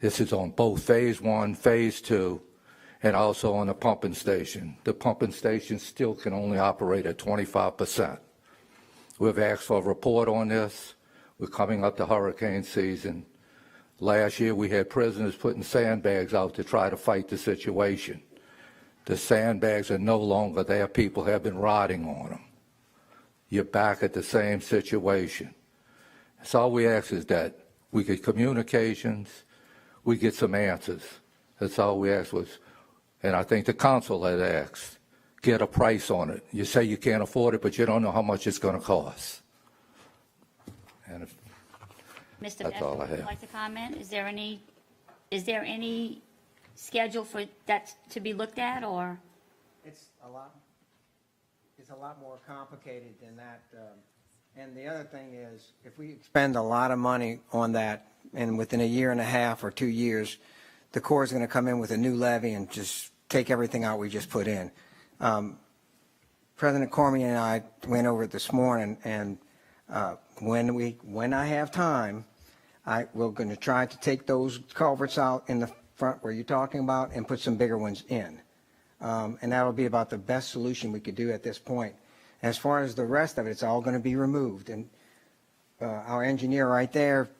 This is on both Phase 1, Phase 2, and also on the pumping station. The pumping station still can only operate at 25%. We've asked for a report on this. We're coming up to hurricane season. Last year, we had prisoners putting sandbags out to try to fight the situation. The sandbags are no longer there. People have been rotting on them. You're back at the same situation. So all we ask is that we get communications, we get some answers. That's all we asked was, and I think the council had asked, get a price on it. You say you can't afford it, but you don't know how much it's going to cost. And if, Mr. that's Bethel, all I would you have. like to comment? Is there any schedule for that to be looked at, or? It's a lot more complicated than that. And the other thing is, if we spend a lot of money on that, and within a year and a half or 2 years, the Corps is going to come in with a new levy and just take everything out we just put in. President Cormier and I went over it this morning, and when I have time, we're going to try to take those culverts out in the front where you're talking about and put some bigger ones in. And that'll be about the best solution we could do at this point. As far as the rest of it, it's all going to be removed. And our engineer right there,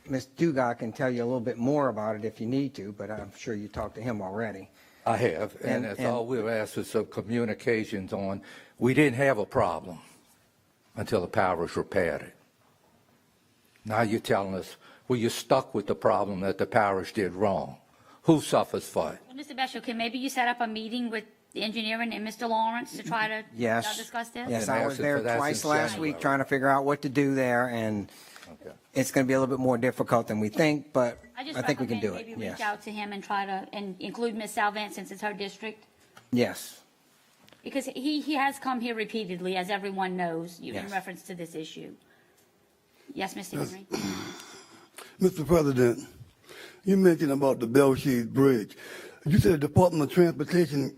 Ms. Dugas, can tell you a little bit more about it if you need to, but I'm sure you talked to him already. I have, and that's all we've asked for, some communications on. We didn't have a problem until the parish repaired it. Now you're telling us, well, you're stuck with the problem that the parish did wrong. Who suffers for it? Well, Mr. Bishop, can maybe you set up a meeting with the engineering and Mr. Lawrence to try to discuss this? Yes, I was there twice last week trying to figure out what to do there, and it's going to be a little bit more difficult than we think, but I think we can do it. Maybe reach out to him and try to and include Ms. Salvant since it's her district. Yes. Because he has come here repeatedly, as everyone knows, in Yes. reference to this issue. Yes, Mr. Henry? Mr. President, you mentioned about the Belchase Bridge. You said the Department of Transportation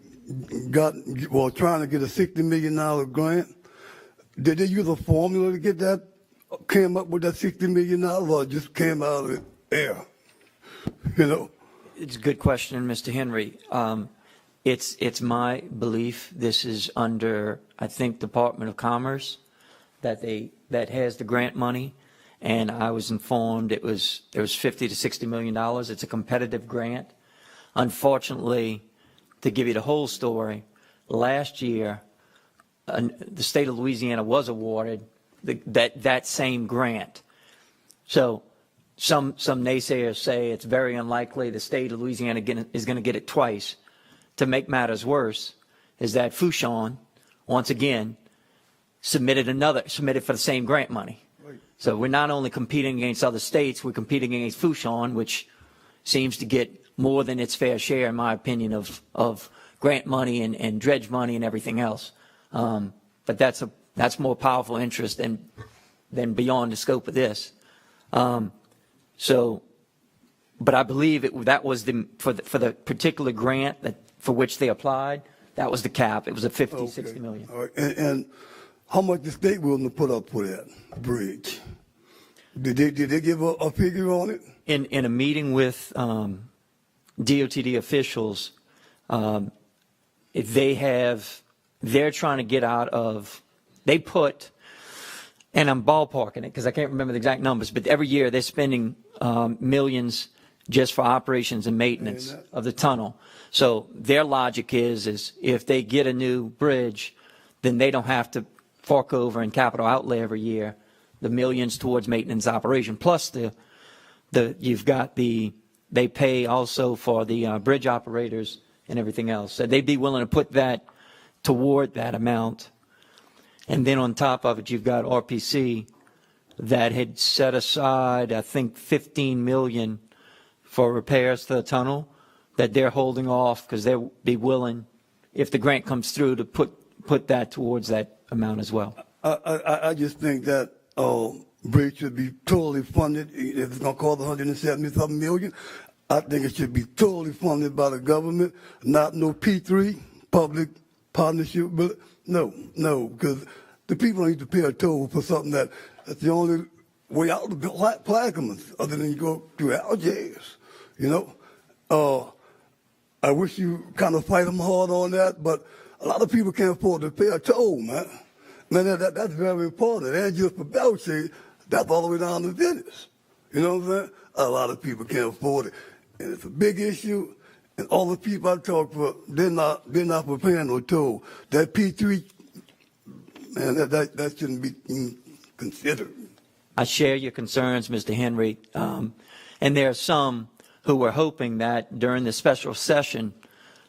was trying to get a $60 million grant. Did they use a formula to get that, came up with that $60 million, or it just came out of the air? You know? It's a good question, Mr. Henry. It's my belief this is under, I think, Department of Commerce that has the grant money, and I was informed there was $50 to $60 million. It's a competitive grant. Unfortunately, to give you the whole story, last year the state of Louisiana was awarded that same grant. So some naysayers say it's very unlikely the state of Louisiana is going to get it twice. To make matters worse, is that Fouchon, once again, submitted for the same grant money. So we're not only competing against other states, we're competing against Fouchon, which seems to get more than its fair share, in my opinion, of grant money and dredge money and everything else. But that's more powerful interest than beyond the scope of this. But I believe that was for the particular grant for which they applied. That was the cap. It was a 50, 60 million. All right. And how much the state willing to put up for that bridge? Did they give a figure on it? In a meeting with DOTD officials, they're trying to get out of, they put, and I'm ballparking it because I can't remember the exact numbers, but every year they're spending millions just for operations and maintenance of the tunnel. So their logic is if they get a new bridge, then they don't have to fork over in capital outlay every year the millions towards maintenance operation. Plus they pay also for the bridge operators and everything else. So they'd be willing to put that toward that amount. And then on top of it, you've got RPC that had set aside, I think, $15 million for repairs to the tunnel that they're holding off because they'll be willing, if the grant comes through, to put that towards that amount as well. I just think that bridge should be totally funded. If it's going to cost $170-something million, I think it should be totally funded by the government, not no P3, public partnership. No, because The people don't need to pay a toll for something that's the only way out of the Plaquemines, other than you go through Algiers, you know. I wish you kind of fight them hard on that, but a lot of people can't afford to pay a toll, man. Man, that's very important. And just for Belchase, that's all the way down to Venice. You know what I'm saying? A lot of people can't afford it. And it's a big issue. And all the people I talk to, they're not paying no toll. That P3, man, that shouldn't be considered. I share your concerns, Mr. Henry. And there are some who were hoping that during the special session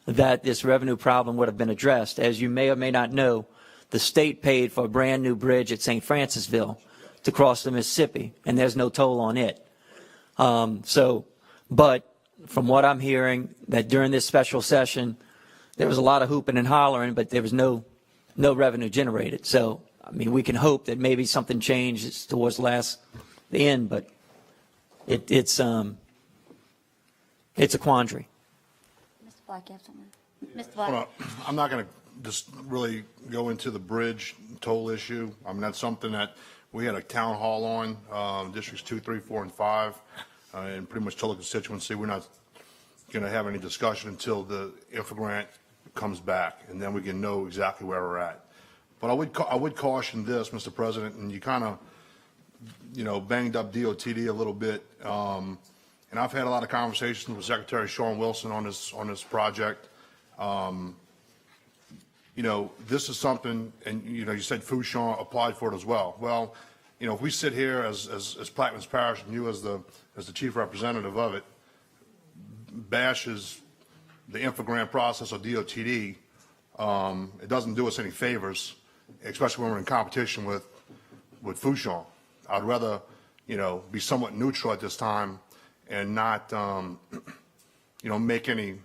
that this revenue problem would have been addressed. As you may or may not know, the state paid for a brand new bridge at St. Francisville to cross the Mississippi, and there's no toll on it. But from what I'm hearing, that during this special session, there was a lot of hooping and hollering, but there was no revenue generated. So, I mean, we can hope that maybe something changes towards the end, but it's a quandary. Mr. Black, you have something? Mr. Black? Well, I'm not going to just really go into the bridge toll issue. I mean, that's something that we had a town hall on, districts 2, 3, 4, and 5, and pretty much told the constituency we're not going to have any discussion until the infra grant comes back, and then we can know exactly where we're at. But I would caution this, Mr. President, and you kind of, you know, banged up DOTD a little bit. And I've had a lot of conversations with Secretary Sean Wilson on this project. You know, this is something, and you know, you said Fouchon applied for it as well. Well, you know, if we sit here as Plaquemines Parish and you as the chief representative of it, bashes the infra grant process or DOTD, it doesn't do us any favors, especially when we're in competition with Fouchon. I'd rather, you know, be somewhat neutral at this time and not, you know, make any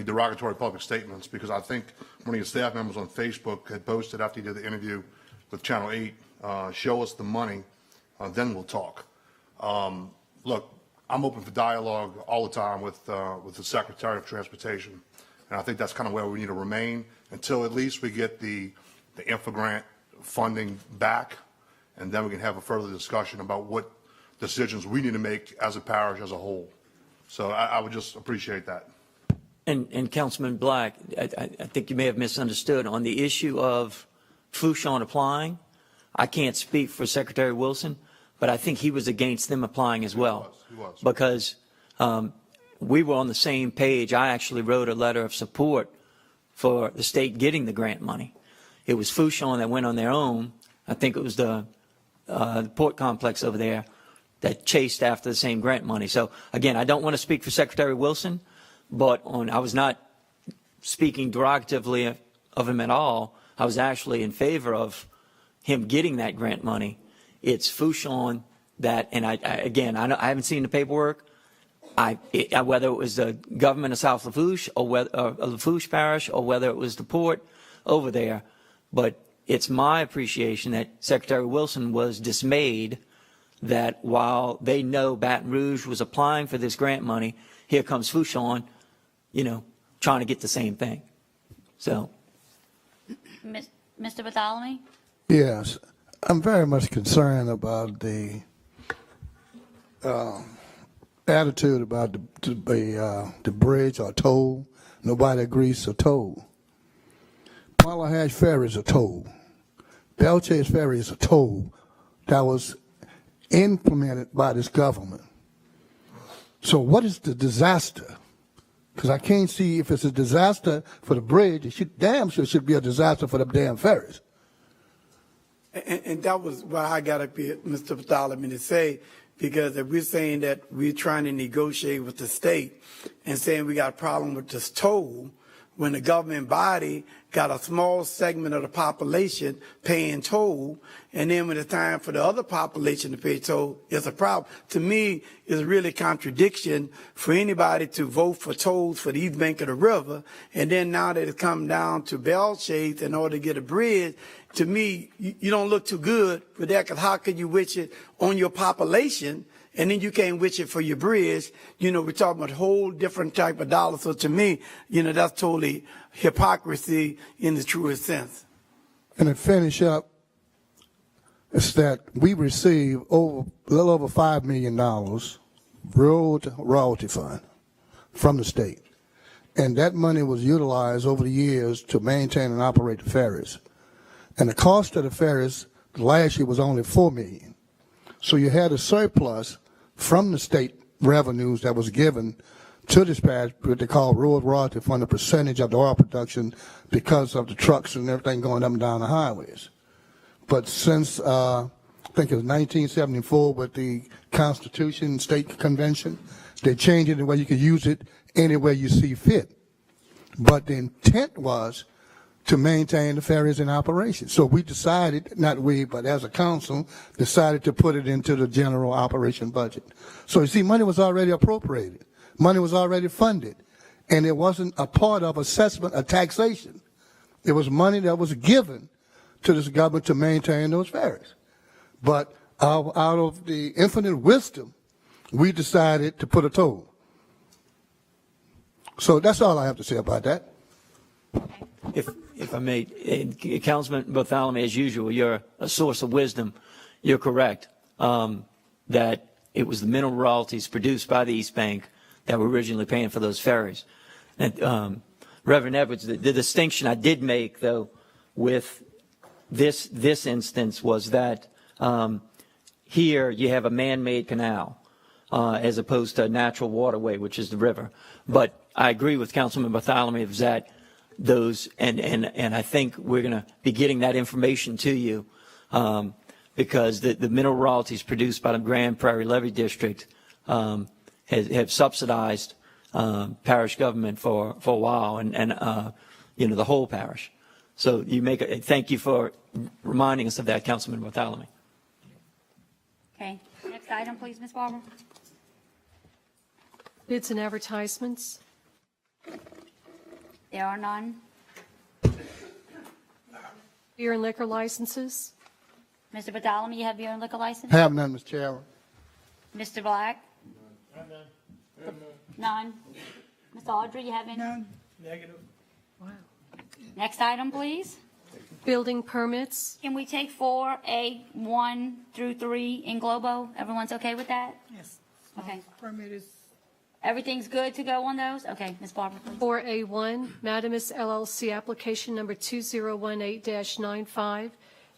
derogatory public statements, because I think one of your staff members on Facebook had posted after he did the interview with Channel 8, show us the money, then we'll talk. Look, I'm open for dialogue all the time with the Secretary of Transportation, and I think that's kind of where we need to remain until at least we get the infra grant funding back, and then we can have a further discussion about what decisions we need to make as a parish as a whole. So I would just appreciate that. And Councilman Black, I think you may have misunderstood on the issue of Fouchon applying. I can't speak for Secretary Wilson, but I think he was against them applying as well. He was. Because we were on the same page. I actually wrote a letter of support for the state getting the grant money. It was Fouchon that went on their own. I think it was the port complex over there that chased after the same grant money. So again, I don't want to speak for Secretary Wilson, but I was not speaking derogatively of him at all. I was actually in favor of him getting that grant money. It's Fouchon that, and I haven't seen the paperwork. Whether it was the government of South Lafourche or Lafourche Parish, or whether it was the port over there, but it's my appreciation that Secretary Wilson was dismayed that while they know Baton Rouge was applying for this grant money, here comes Fouchon, you know, trying to get the same thing. So, Mr. Bartholomew? Yes, I'm very much concerned about the attitude about the bridge or toll. Nobody agrees to toll. Malahatch Ferry is a toll. Belchase Ferry is a toll that was implemented by this government. So what is the disaster? Because I can't see if it's a disaster for the bridge, it should be a disaster for the damn ferries. And that was why I got up here, Mr. Bartholomew, to say, because if we're saying that we're trying to negotiate with the state and saying we got a problem with this toll, when the government body got a small segment of the population paying toll, and then when it's time for the other population to pay toll, it's a problem. To me, it's really a contradiction for anybody to vote for tolls for the east bank of the river, and then now that it's come down to Belchase in order to get a bridge. To me, you don't look too good for that, because how could you wish it on your population and then you can't wish it for your bridge? You know, we're talking about a whole different type of dollar. So to me, you know, that's totally hypocrisy in the truest sense. And to finish up, is that we receive a little over $5 million road royalty fund from the state. And that money was utilized over the years to maintain and operate the ferries. And the cost of the ferries last year was only $4 million. So you had a surplus from the state revenues that was given to this parish, what they call road royalty fund, the percentage of the oil production because of the trucks and everything going up and down the highways. But since, I think it was 1974 with the Constitution State Convention, they changed it the way you could use it any way you see fit. But the intent was to maintain the ferries in operation. So we decided, not we, but as a council, decided to put it into the general operation budget. So you see, money was already appropriated. Money was already funded. And it wasn't a part of assessment or taxation. It was money that was given to this government to maintain those ferries. But out of the infinite wisdom, we decided to put a toll. So that's all I have to say about that. If I may, Councilman Bartholomew, as usual, you're a source of wisdom. You're correct that it was the mineral royalties produced by the East Bank that were originally paying for those ferries. And Reverend Edwards, the distinction I did make, though, with this instance was that here you have a man-made canal as opposed to a natural waterway, which is the river. But I agree with Councilman Bartholomew that those, and I think we're going to be getting that information to you because the mineral royalties produced by the Grand Prairie Levee District have subsidized parish government for a while and you know, the whole parish. So thank you for reminding us of that, Councilman Bartholomew. Okay. Next item, please, Ms. Barber. Bids and advertisements. There are none. Beer and liquor licenses. Mr. Bartholomew, you have beer and liquor license? Have none, Mr. Chairman. Mr. Black? None. Ms. Audrey, you have any? None. Negative. Wow. Next item, please. Building permits. Can we take 4A1 through 3 in Globo? Everyone's okay with that? Yes. Okay. Permit is. Everything's good to go on those? Okay, Ms. Barber, please. 4A1, Madamus LLC application number 2018-95,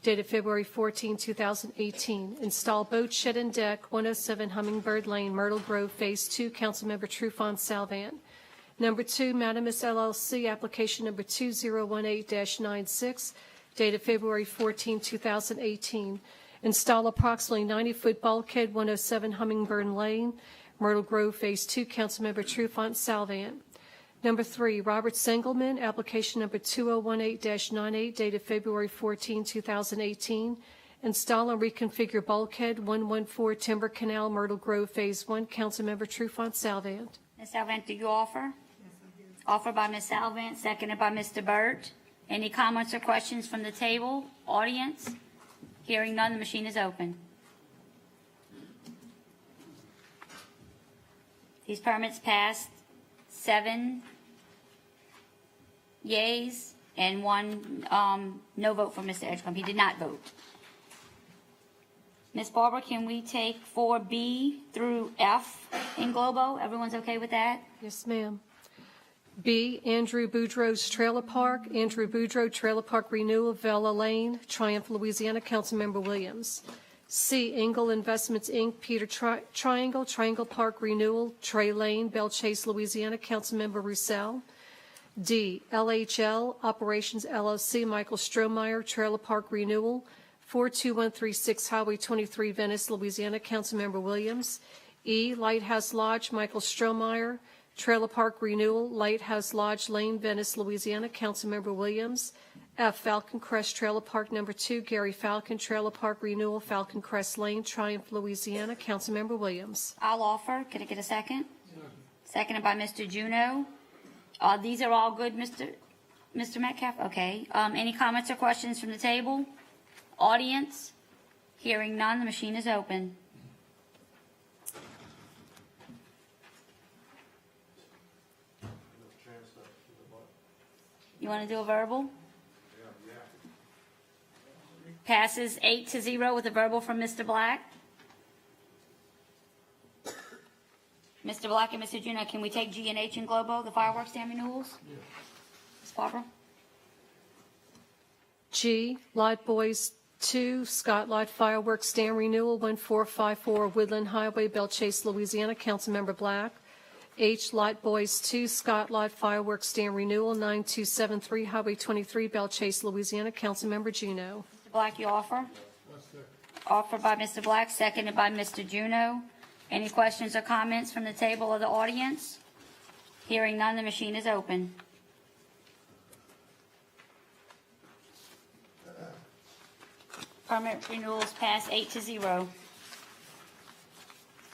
dated February 14, 2018. Install boat shed and deck, 107 Hummingbird Lane, Myrtle Grove, Phase 2, Councilmember Trufant Salvant. Number 2, Madamus LLC application number 2018-96, dated February 14, 2018. Install approximately 90-foot bulkhead, 107 Hummingbird Lane, Myrtle Grove, Phase 2, Councilmember Trufant Salvant. Number 3, Robert Sengelman, application number 2018-98, dated February 14, 2018. Install and reconfigure bulkhead, 114 Timber Canal, Myrtle Grove, Phase 1, Councilmember Trufant Salvant. Ms. Salvant, do you offer? Offered by Ms. Salvant, seconded by Mr. Burt. Any comments or questions from the table? Audience? Hearing none, the machine is open. These permits passed 7 yeas and 1 no vote for Mr. Edgecombe. He did not vote. Ms. Barber, can we take 4B through F in Globo? Everyone's okay with that? Yes, ma'am. B, Andrew Boudreau's Trailer Park, Andrew Boudreau Trailer Park Renewal, Vella Lane, Triumph, Louisiana, Councilmember Williams. C, Engel Investments, Inc., Peter Triangle Park Renewal, Trey Lane, Belle Chase, Louisiana, Councilmember Roussel. D, LHL Operations LLC, Michael Strohmeyer, Trailer Park Renewal, 42136 Highway 23, Venice, Louisiana, Councilmember Williams. E, Lighthouse Lodge, Michael Strohmeyer, Trailer Park Renewal, Lighthouse Lodge Lane, Venice, Louisiana, Councilmember Williams. F, Falcon Crest Trailer Park Number 2, Gary Falcon, Trailer Park Renewal, Falcon Crest Lane, Triumph, Louisiana, Councilmember Williams. I'll offer. Can I get a second? Seconded by Mr. Juneau. These are all good, Mr. Metcalf? Okay. Any comments or questions from the table? Audience? Hearing none, the machine is open. You want to do a verbal? Passes 8-0 with a verbal from Mr. Black. Mr. Black and Mr. Juneau, can we take G and H and Globo, the fireworks dam renewals? Ms. Barbara? G, Light Boys 2, Scott Light Fireworks Dam Renewal, 1454 Woodland Highway, Belle Chase, Louisiana. Councilmember Black. H, Light Boys 2, Scott Light Fireworks Dam Renewal, 9273 Highway 23, Belle Chase, Louisiana. Councilmember Juneau. Mr. Black, you offer? Offered by Mr. Black, seconded by Mr. Juneau. Any questions or comments from the table of the audience? Hearing none, the machine is open. Permit renewals pass 8-0.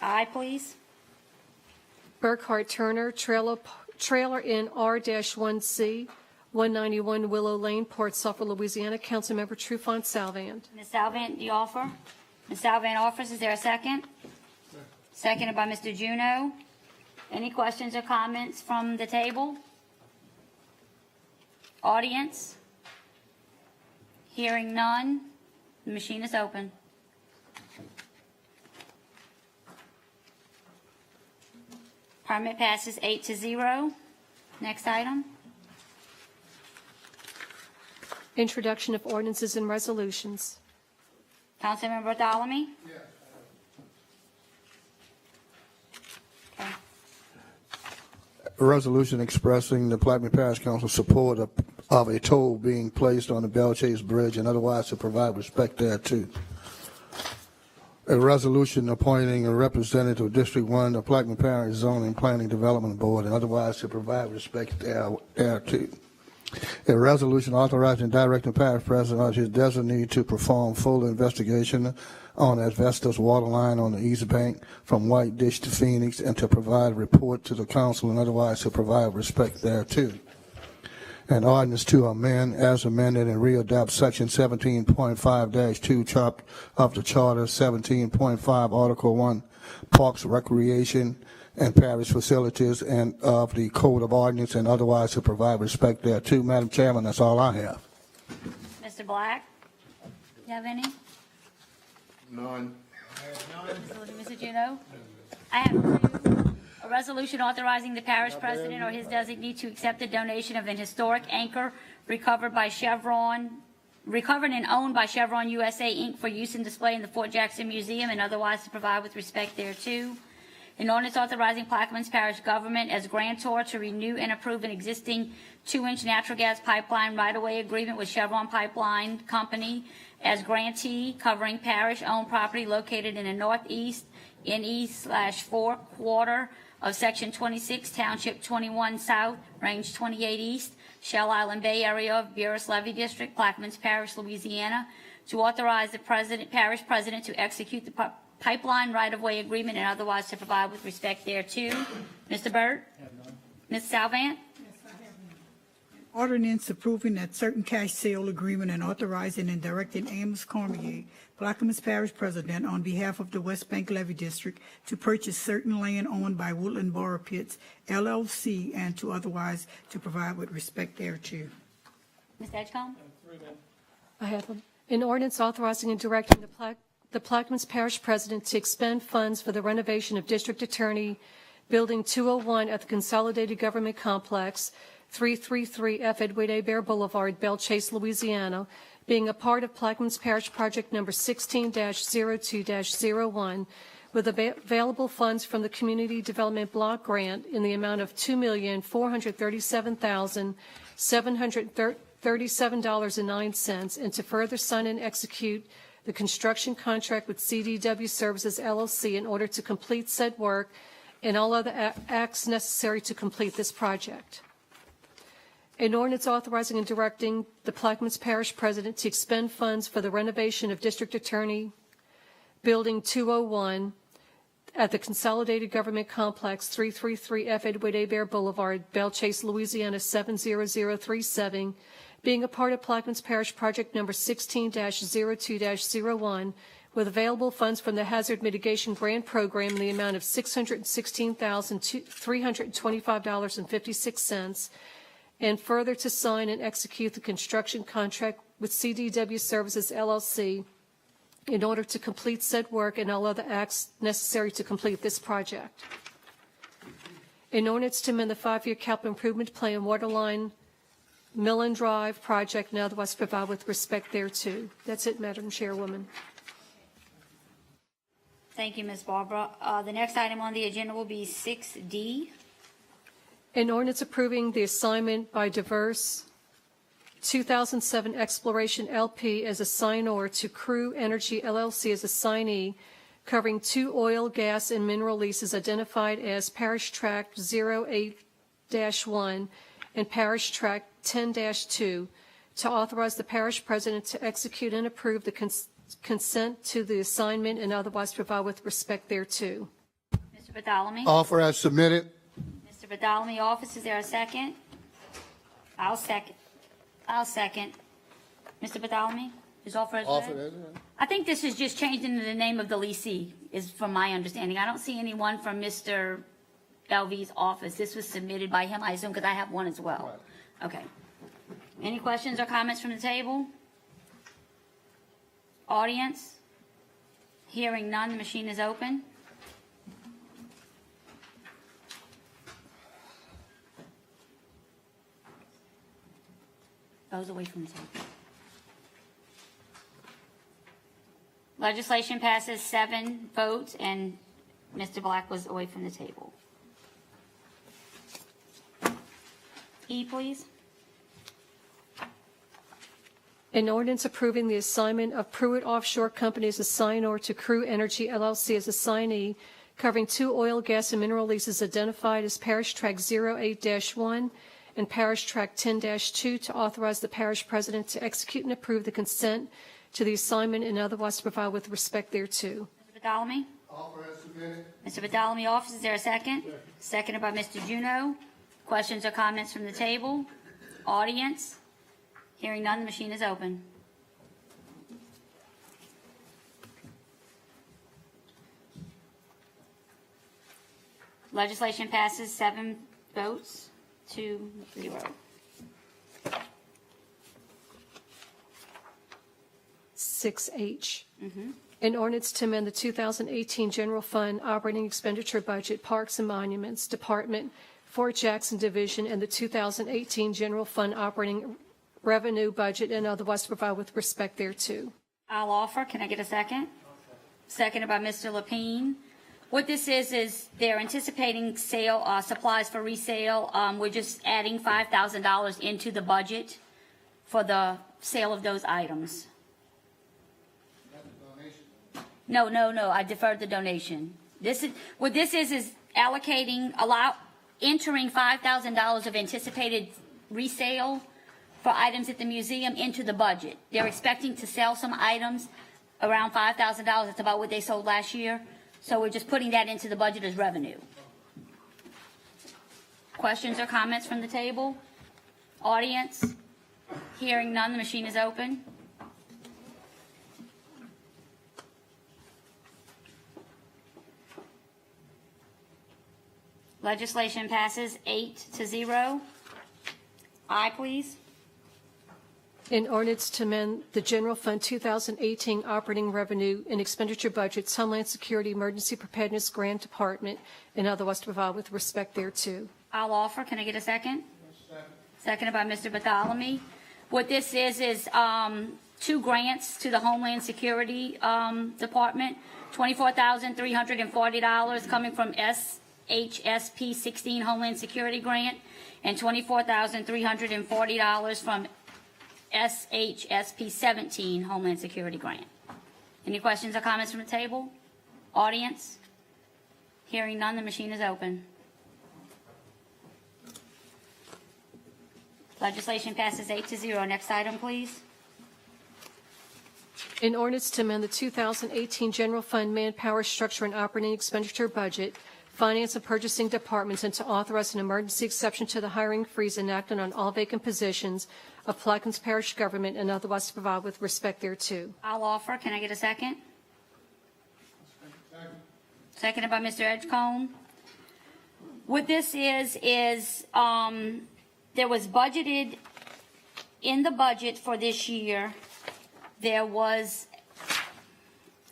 Aye, please. Burkhart Turner, trailer in R-1C, 191 Willow Lane, Port Suffolk, Louisiana. Councilmember Trufant Salvant. Ms. Salvant, do you offer? Ms. Salvant offers. Is there a second? Seconded by Mr. Juneau. Any questions or comments from the table? Audience? Hearing none, the machine is open. Permit passes 8-0. Next item. Introduction of ordinances and resolutions. Councilmember Bartholomew? A resolution expressing the Plaquemine Parish Council support of a toll being placed on the Belle Chase Bridge and otherwise to provide respect thereto. A resolution appointing a representative of District 1 of Plaquemine Parish Zoning Planning Development Board and otherwise to provide respect thereto. A resolution authorizing and directing the parish president or his designee to perform full investigation on asbestos water line on the east bank from White Ditch to Phoenix and to provide a report to the council and otherwise to provide respect thereto. An ordinance to amend as amended and readopt section 17.5-2 of the charter, 17.5 article 1 parks, recreation and parish facilities and of the code of ordinance and otherwise to provide respect thereto. Madam Chairman, that's all I have. Mr. Black? You have any? None. Mr. Juneau? I have two. A resolution authorizing the parish president or his designee to accept the donation of an historic anchor recovered and owned by Chevron USA, Inc. for use and display in the Fort Jackson Museum and otherwise to provide with respect thereto. An ordinance authorizing Plaquemines Parish government as grantor to renew and approve an existing 2-inch natural gas pipeline right-of-way agreement with Chevron Pipeline Company as grantee covering parish-owned property located in the northeast NE/4 quarter of Section 26, Township 21 South, Range 28 East, Shell Island Bay area of Buras Levy District, Plaquemines Parish, Louisiana, to authorize the parish president to execute the pipeline right-of-way agreement and otherwise to provide with respect thereto. Mr. Burt? Ms. Salvant? Ordinance approving that certain cash sale agreement and authorizing and directing Amos Cormier, Plaquemines Parish President, on behalf of the West Bank Levy District to purchase certain land owned by Woodland Borough Pits, LLC, and to otherwise to provide with respect thereto. Ms. Edgecombe? I have an ordinance authorizing and directing the Plaquemines Parish President to expend funds for the renovation of District Attorney Building 201 at the Consolidated Government Complex, 333 F. Edward A. Bear Boulevard, Belle Chase, Louisiana, being a part of Plaquemines Parish Project number 16-02-01, with available funds from the Community Development Block Grant in the amount of $2,437,737.09, and to further sign and execute the construction contract with CDW Services, LLC, in order to complete said work and all other acts necessary to complete this project. An ordinance authorizing and directing the Plaquemines Parish President to expend funds for the renovation of District Attorney Building 201 at the Consolidated Government Complex, 333 F. Edward A. Bear Boulevard, Belle Chase, Louisiana, 70037, being a part of Plaquemines Parish Project number 16-02-01, with available funds from the Hazard Mitigation Grant Program in the amount of $616,325.56, and further to sign and execute the construction contract with CDW Services LLC in order to complete said work and all other acts necessary to complete this project. An ordinance to amend the 5-year capital improvement plan Waterline Millen Drive project and otherwise provide with respect thereto. That's it, Madam Chairwoman. Thank you, Ms. Barbara. The next item on the agenda will be 6D. An ordinance approving the assignment by Diverse 2007 Exploration LP as assignor to Crew Energy LLC as assignee, covering 2 oil, gas, and mineral leases identified as Parish Tract 08-1 and Parish Tract 10-2, to authorize the parish president to execute and approve the consent to the assignment and otherwise provide with respect thereto. Mr. Bartholomew? Offer as submitted. Mr. Bartholomew offers. Is there a second? I'll second. Mr. Bartholomew? Is offer as read? I think this is just changed into the name of the leasee, is from my understanding. I don't see anyone from Mr. LV's office. This was submitted by him, I assume, because I have one as well. Okay. Any questions or comments from the table? Audience? Hearing none, the machine is open. Goes away from the table. Legislation passes 7 votes, and Mr. Black was away from the table. E, please. An ordinance approving the assignment of Pruitt Offshore Company as assignor to Crew Energy LLC as assignee, covering 2 oil, gas, and mineral leases identified as Parish Tract 08-1 and Parish Tract 10-2, to authorize the parish president to execute and approve the consent to the assignment and otherwise provide with respect thereto. Mr. Bartholomew? Offer as submitted. Mr. Bartholomew offers. Is there a second? Seconded by Mr. Juneau. Questions or comments from the table? Audience? Hearing none, the machine is open. Legislation passes 7 votes to 0. 6H. An ordinance to amend the 2018 General Fund Operating Expenditure Budget, Parks and Monuments Department, Fort Jackson Division, and the 2018 General Fund Operating Revenue Budget, and otherwise provide with respect thereto. I'll offer. Can I get a second? Seconded by Mr. Lapine. What this is they're anticipating sale supplies for resale. We're just adding $5,000 into the budget for the sale of those items. No. I deferred the donation. This is allocating, entering $5,000 of anticipated resale for items at the museum into the budget. They're expecting to sell some items around $5,000. That's about what they sold last year. So we're just putting that into the budget as revenue. Questions or comments from the table? Audience? Hearing none, the machine is open. Legislation passes 8-0. Aye, please. An ordinance to amend the General Fund 2018 Operating Revenue and Expenditure Budgets, Homeland Security Emergency Preparedness Grant Department, and otherwise to provide with respect thereto. I'll offer. Can I get a second? Seconded by Mr. Bartholomew. What this is 2 grants to the Homeland Security Department, $24,340 coming from SHSP 16 Homeland Security Grant, and $24,340 from SHSP 17 Homeland Security Grant. Any questions or comments from the table? Audience? Hearing none, the machine is open. Legislation passes 8-0. Next item, please. An ordinance to amend the 2018 General Fund Manpower Structure and Operating Expenditure Budget, Finance and Purchasing Departments, and to authorize an emergency exception to the hiring freeze enacted on all vacant positions of Plaquemines Parish government, and otherwise to provide with respect thereto. I'll offer. Can I get a second? Seconded by Mr. Edgecombe. What this is there was budgeted, in the budget for this year, there was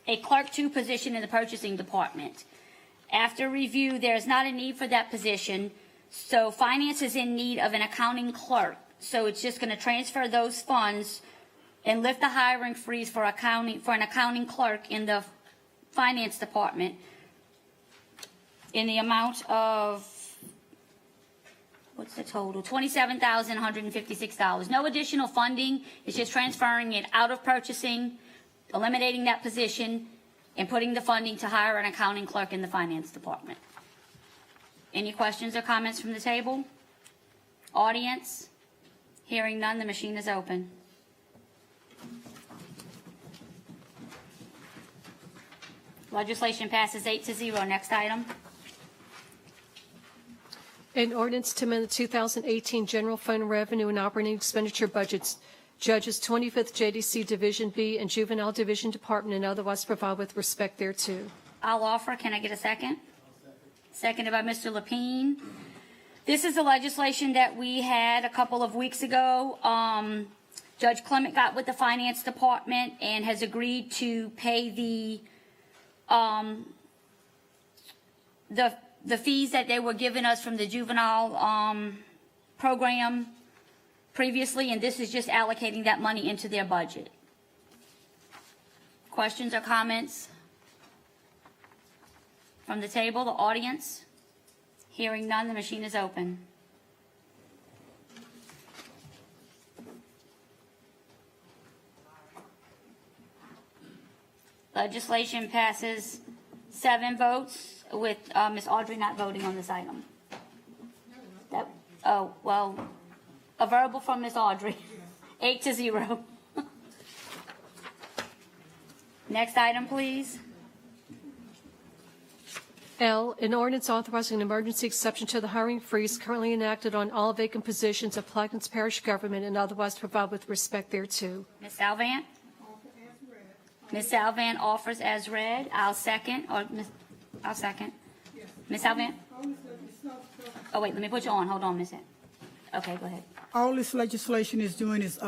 a clerk 2 position in the purchasing department. After review, there is not a need for that position, so finance is in need of an accounting clerk. So it's just going to transfer those funds and lift the hiring freeze for an accounting clerk in the finance department in the amount of, what's the total? $27,156. No additional funding. It's just transferring it out of purchasing, eliminating that position, and putting the funding to hire an accounting clerk in the finance department. Any questions or comments from the table? Audience? Hearing none, the machine is open. Legislation passes 8-0. Next item. An ordinance to amend the 2018 general fund revenue and operating expenditure budgets, Judges 25th JDC Division B and Juvenile Division Department, and otherwise provide with respect thereto. I'll offer. Can I get a second? Seconded by Mr. Lapine. This is the legislation that we had a couple of weeks ago. Judge Clement got with the finance department and has agreed to pay the fees that they were giving us from the juvenile program previously, and this is just allocating that money into their budget. Questions or comments from the table, the audience? Hearing none, the machine is open. Legislation passes 7 votes with Ms. Audrey not voting on this item. A verbal from Ms. Audrey. 8-0. Next item, please. L, an ordinance authorizing an emergency exception to the hiring freeze currently enacted on all vacant positions of Plaquemines Parish government and otherwise provide with respect thereto. Ms. Salvant? Ms. Salvant offers as read. I'll second. I'll second. Ms. Salvant? Oh, wait, let me put you on. Hold on, Ms. Okay, go ahead. All this legislation is doing is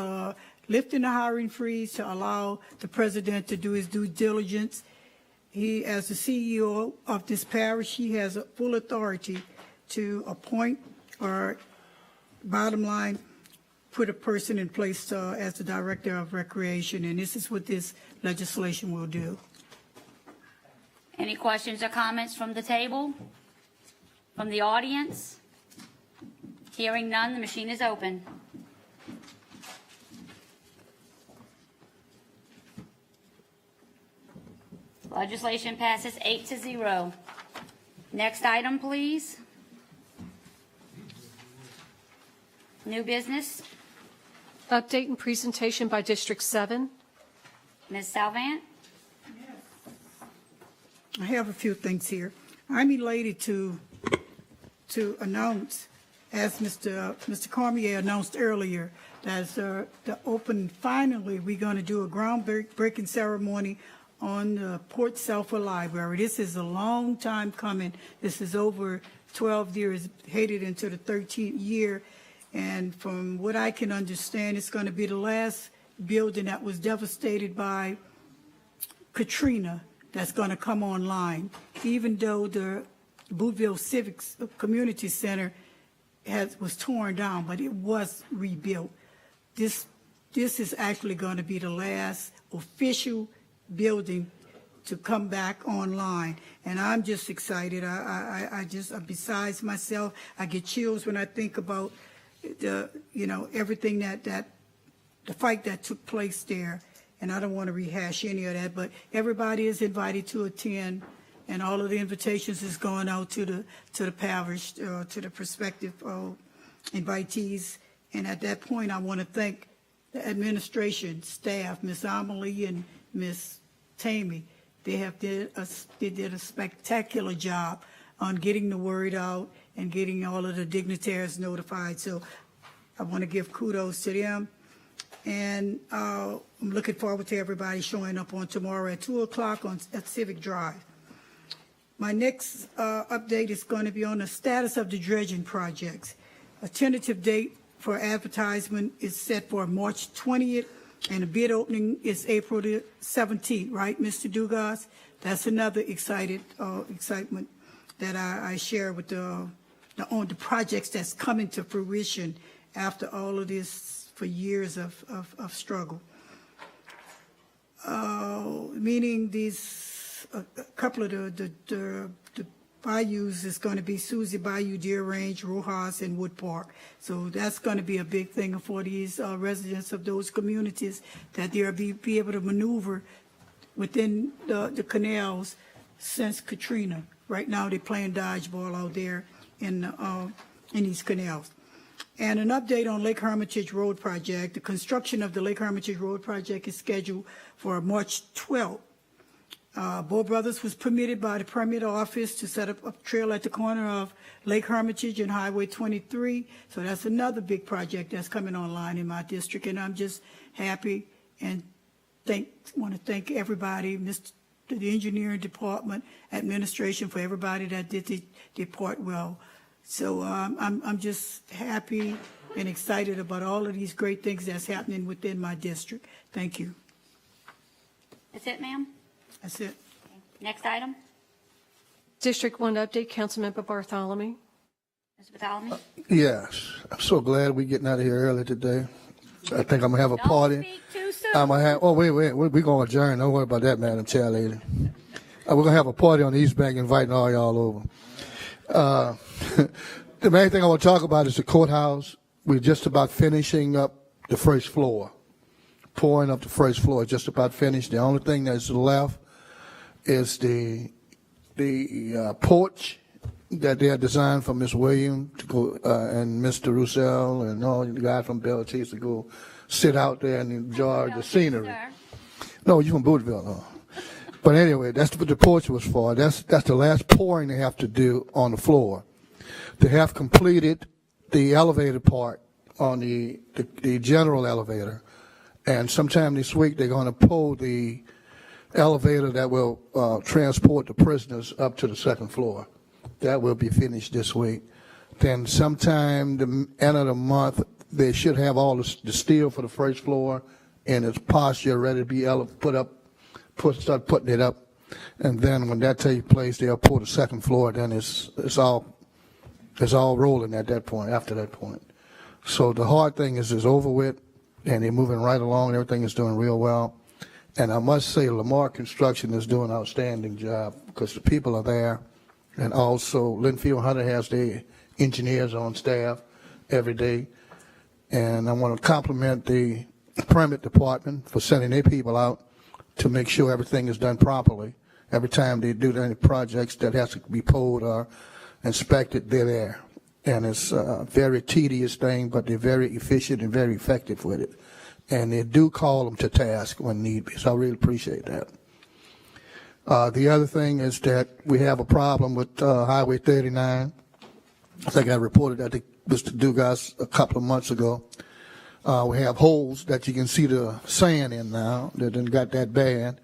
lifting the hiring freeze to allow the president to do his due diligence. He, as the CEO of this parish, he has full authority to appoint or, bottom line, put a person in place as the director of recreation, and this is what this legislation will do. Any questions or comments from the table? From the audience? Hearing none, the machine is open. Legislation passes 8-0. Next item, please. New business. Update and presentation by District 7. Ms. Salvant? I have a few things here. I'm elated to announce, as Mr. Cormier announced earlier, that the open, finally, we're going to do a groundbreaking ceremony on the Port Sulphur Library. This is a long time coming. This is over 12 years, headed into the 13th year. And from what I can understand, it's going to be the last building that was devastated by Katrina that's going to come online. Even though the Boothville Civics Community Center was torn down, but it was rebuilt. This is actually going to be the last official building to come back online, and I'm just excited. I'm besides myself. I get chills when I think about everything the fight that took place there, and I don't want to rehash any of that. But everybody is invited to attend, and all of the invitations is going out to the parish, to the prospective invitees. And at that point, I want to thank the administration, staff, Ms. Amelie and Ms. Tammy. They did a spectacular job on getting the word out and getting all of the dignitaries notified. So I want to give kudos to them. And I'm looking forward to everybody showing up on tomorrow at 2 o'clock at Civic Drive. My next update is going to be on the status of the dredging projects. A tentative date for advertisement is set for March 20th, and the bid opening is April the 17th, right, Mr. Dugas? That's another excitement that I share with the projects that's coming to fruition after all of this for years of struggle. Meaning these, a couple of the bayous is going to be Susie Bayou, Deer Range, Rojas, and Wood Park. So that's going to be a big thing for these residents of those communities, that they'll be able to maneuver within the canals since Katrina. Right now they're playing dodgeball out there in these canals. And an update on Lake Hermitage Road project. The construction of the Lake Hermitage Road project is scheduled for March 12th. Bull Brothers was permitted by the permit office to set up a trail at the corner of Lake Hermitage and Highway 23. So that's another big project that's coming online in my district. And I'm just happy and want to thank everybody, the engineering department, administration, for everybody that did their part well. So I'm just happy and excited about all of these great things that's happening within my district. Thank you. That's it, ma'am? That's it. Next item. District 1 update, Councilmember Bartholomew. Mr. Bartholomew? Yes, I'm so glad we're getting out of here early today. I think I'm gonna have a party. Speak too soon. I'm gonna have. Oh wait, we're gonna adjourn. Don't worry about that, Madam Chair Lady. We're gonna have a party on the East Bank, inviting all y'all over. The main thing I want to talk about is the courthouse. We're just about finishing up the first floor. Pouring up the first floor, just about finished. The only thing that's left is the porch that they had designed for Miss Williams to go and Mr. Roussel and all the guys from Belle Chase to go sit out there and enjoy the scenery. No, you from Boothville, no. But anyway, that's what the porch was for. That's the last pouring they have to do on the floor. They have completed the elevator part on the general elevator. And sometime this week, they're going to pull the elevator that will transport the prisoners up to the second floor. That will be finished this week. Then sometime the end of the month, they should have all the steel for the first floor and its posture ready to be start putting it up. And then when that takes place, they'll pull the second floor. Then it's all rolling at that point, after that point. So the hard thing is over with, and they're moving right along, and everything is doing real well. And I must say, Lamar Construction is doing an outstanding job because the people are there. And also, Linfield Hunter has their engineers on staff every day. And I want to compliment the permit department for sending their people out to make sure everything is done properly. Every time they do any projects that has to be pulled or inspected, they're there. And it's a very tedious thing, but they're very efficient and very effective with it. And they do call them to task when need be, so I really appreciate that. The other thing is that we have a problem with Highway 39. I think I reported that to Mr. Dugas a couple of months ago. We have holes that you can see the sand in now that didn't got that bad.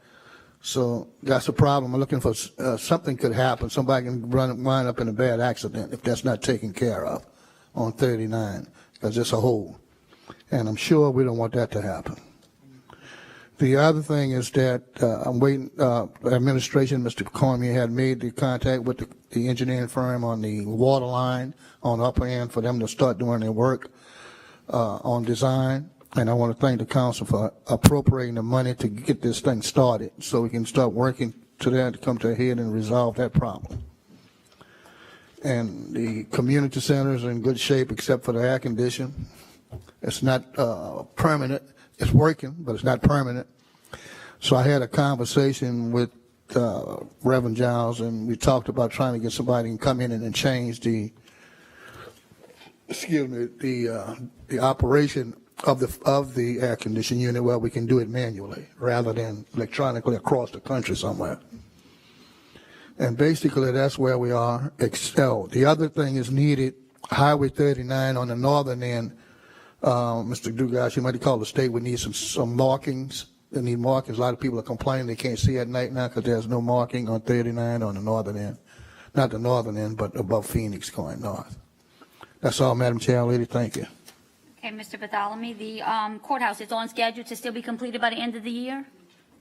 So that's a problem. I'm looking for something could happen. Somebody can wind up in a bad accident if that's not taken care of on 39, because it's a hole. And I'm sure we don't want that to happen. The other thing is that I'm waiting, administration, Mr. Cormier had made the contact with the engineering firm on the water line on the upper end for them to start doing their work on design. And I want to thank the council for appropriating the money to get this thing started so we can start working to that to come to a head and resolve that problem. And the community centers are in good shape except for the air condition. It's not permanent. It's working, but it's not permanent. So I had a conversation with Reverend Giles, and we talked about trying to get somebody to come in and change the operation of the air conditioning unit where we can do it manually rather than electronically across the country somewhere. And basically that's where we are. The other thing is needed, Highway 39 on the northern end. Mr. Dugas, you might call the state, we need some markings. They need markings. A lot of people are complaining they can't see at night now because there's no marking on 39 on the northern end. Not the northern end, but above Phoenix going north. That's all, Madam Chair Lady. Thank you. Okay, Mr. Bartholomew, the courthouse is on schedule to still be completed by the end of the year?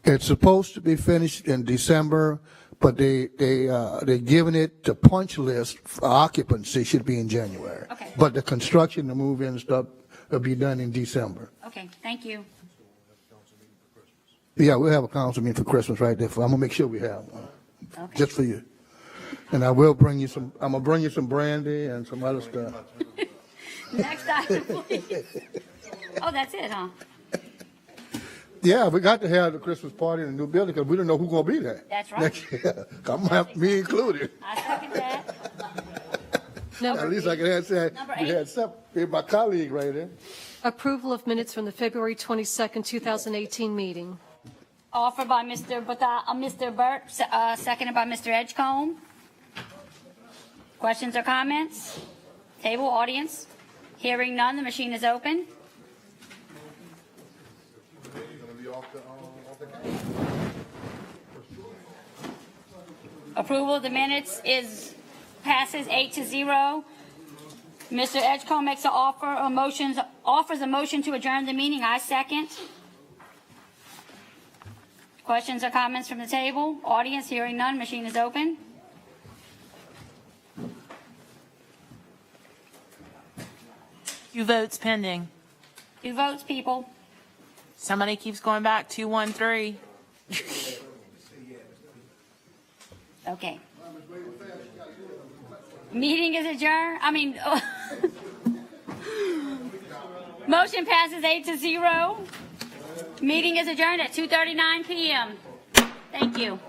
It's supposed to be finished in December, but they're giving it the punch list for occupancy should be in January. Okay. But the construction, the move-in stuff will be done in December. Okay, thank you. Yeah, we'll have a council meeting for Christmas right there. I'm gonna make sure we have one, Okay. just for you. And I will bring you some. I'm gonna bring you some brandy and some other stuff. Next item, please. Oh, that's it, huh? Yeah, we got to have the Christmas party in the new building because we don't know who's gonna be there. That's right. Next year. I'm gonna have me included. I second that. At least I can have say Number we had some. My colleague right there. Approval of minutes from the February 22nd, 2018 meeting. Offered by Mr. Burt, seconded by Mr. Edgecombe. Questions or comments? Table, audience? Hearing none, the machine is open. Approval of the minutes passes 8-0. Mr. Edgecombe makes an offers a motion to adjourn the meeting. I second. Questions or comments from the table? Audience, hearing none, machine is open. Two votes pending. 2 votes, people. Somebody keeps going back, 213. Okay. Meeting is adjourned. Motion passes 8-0. Meeting is adjourned at 2:39 p.m. Thank you.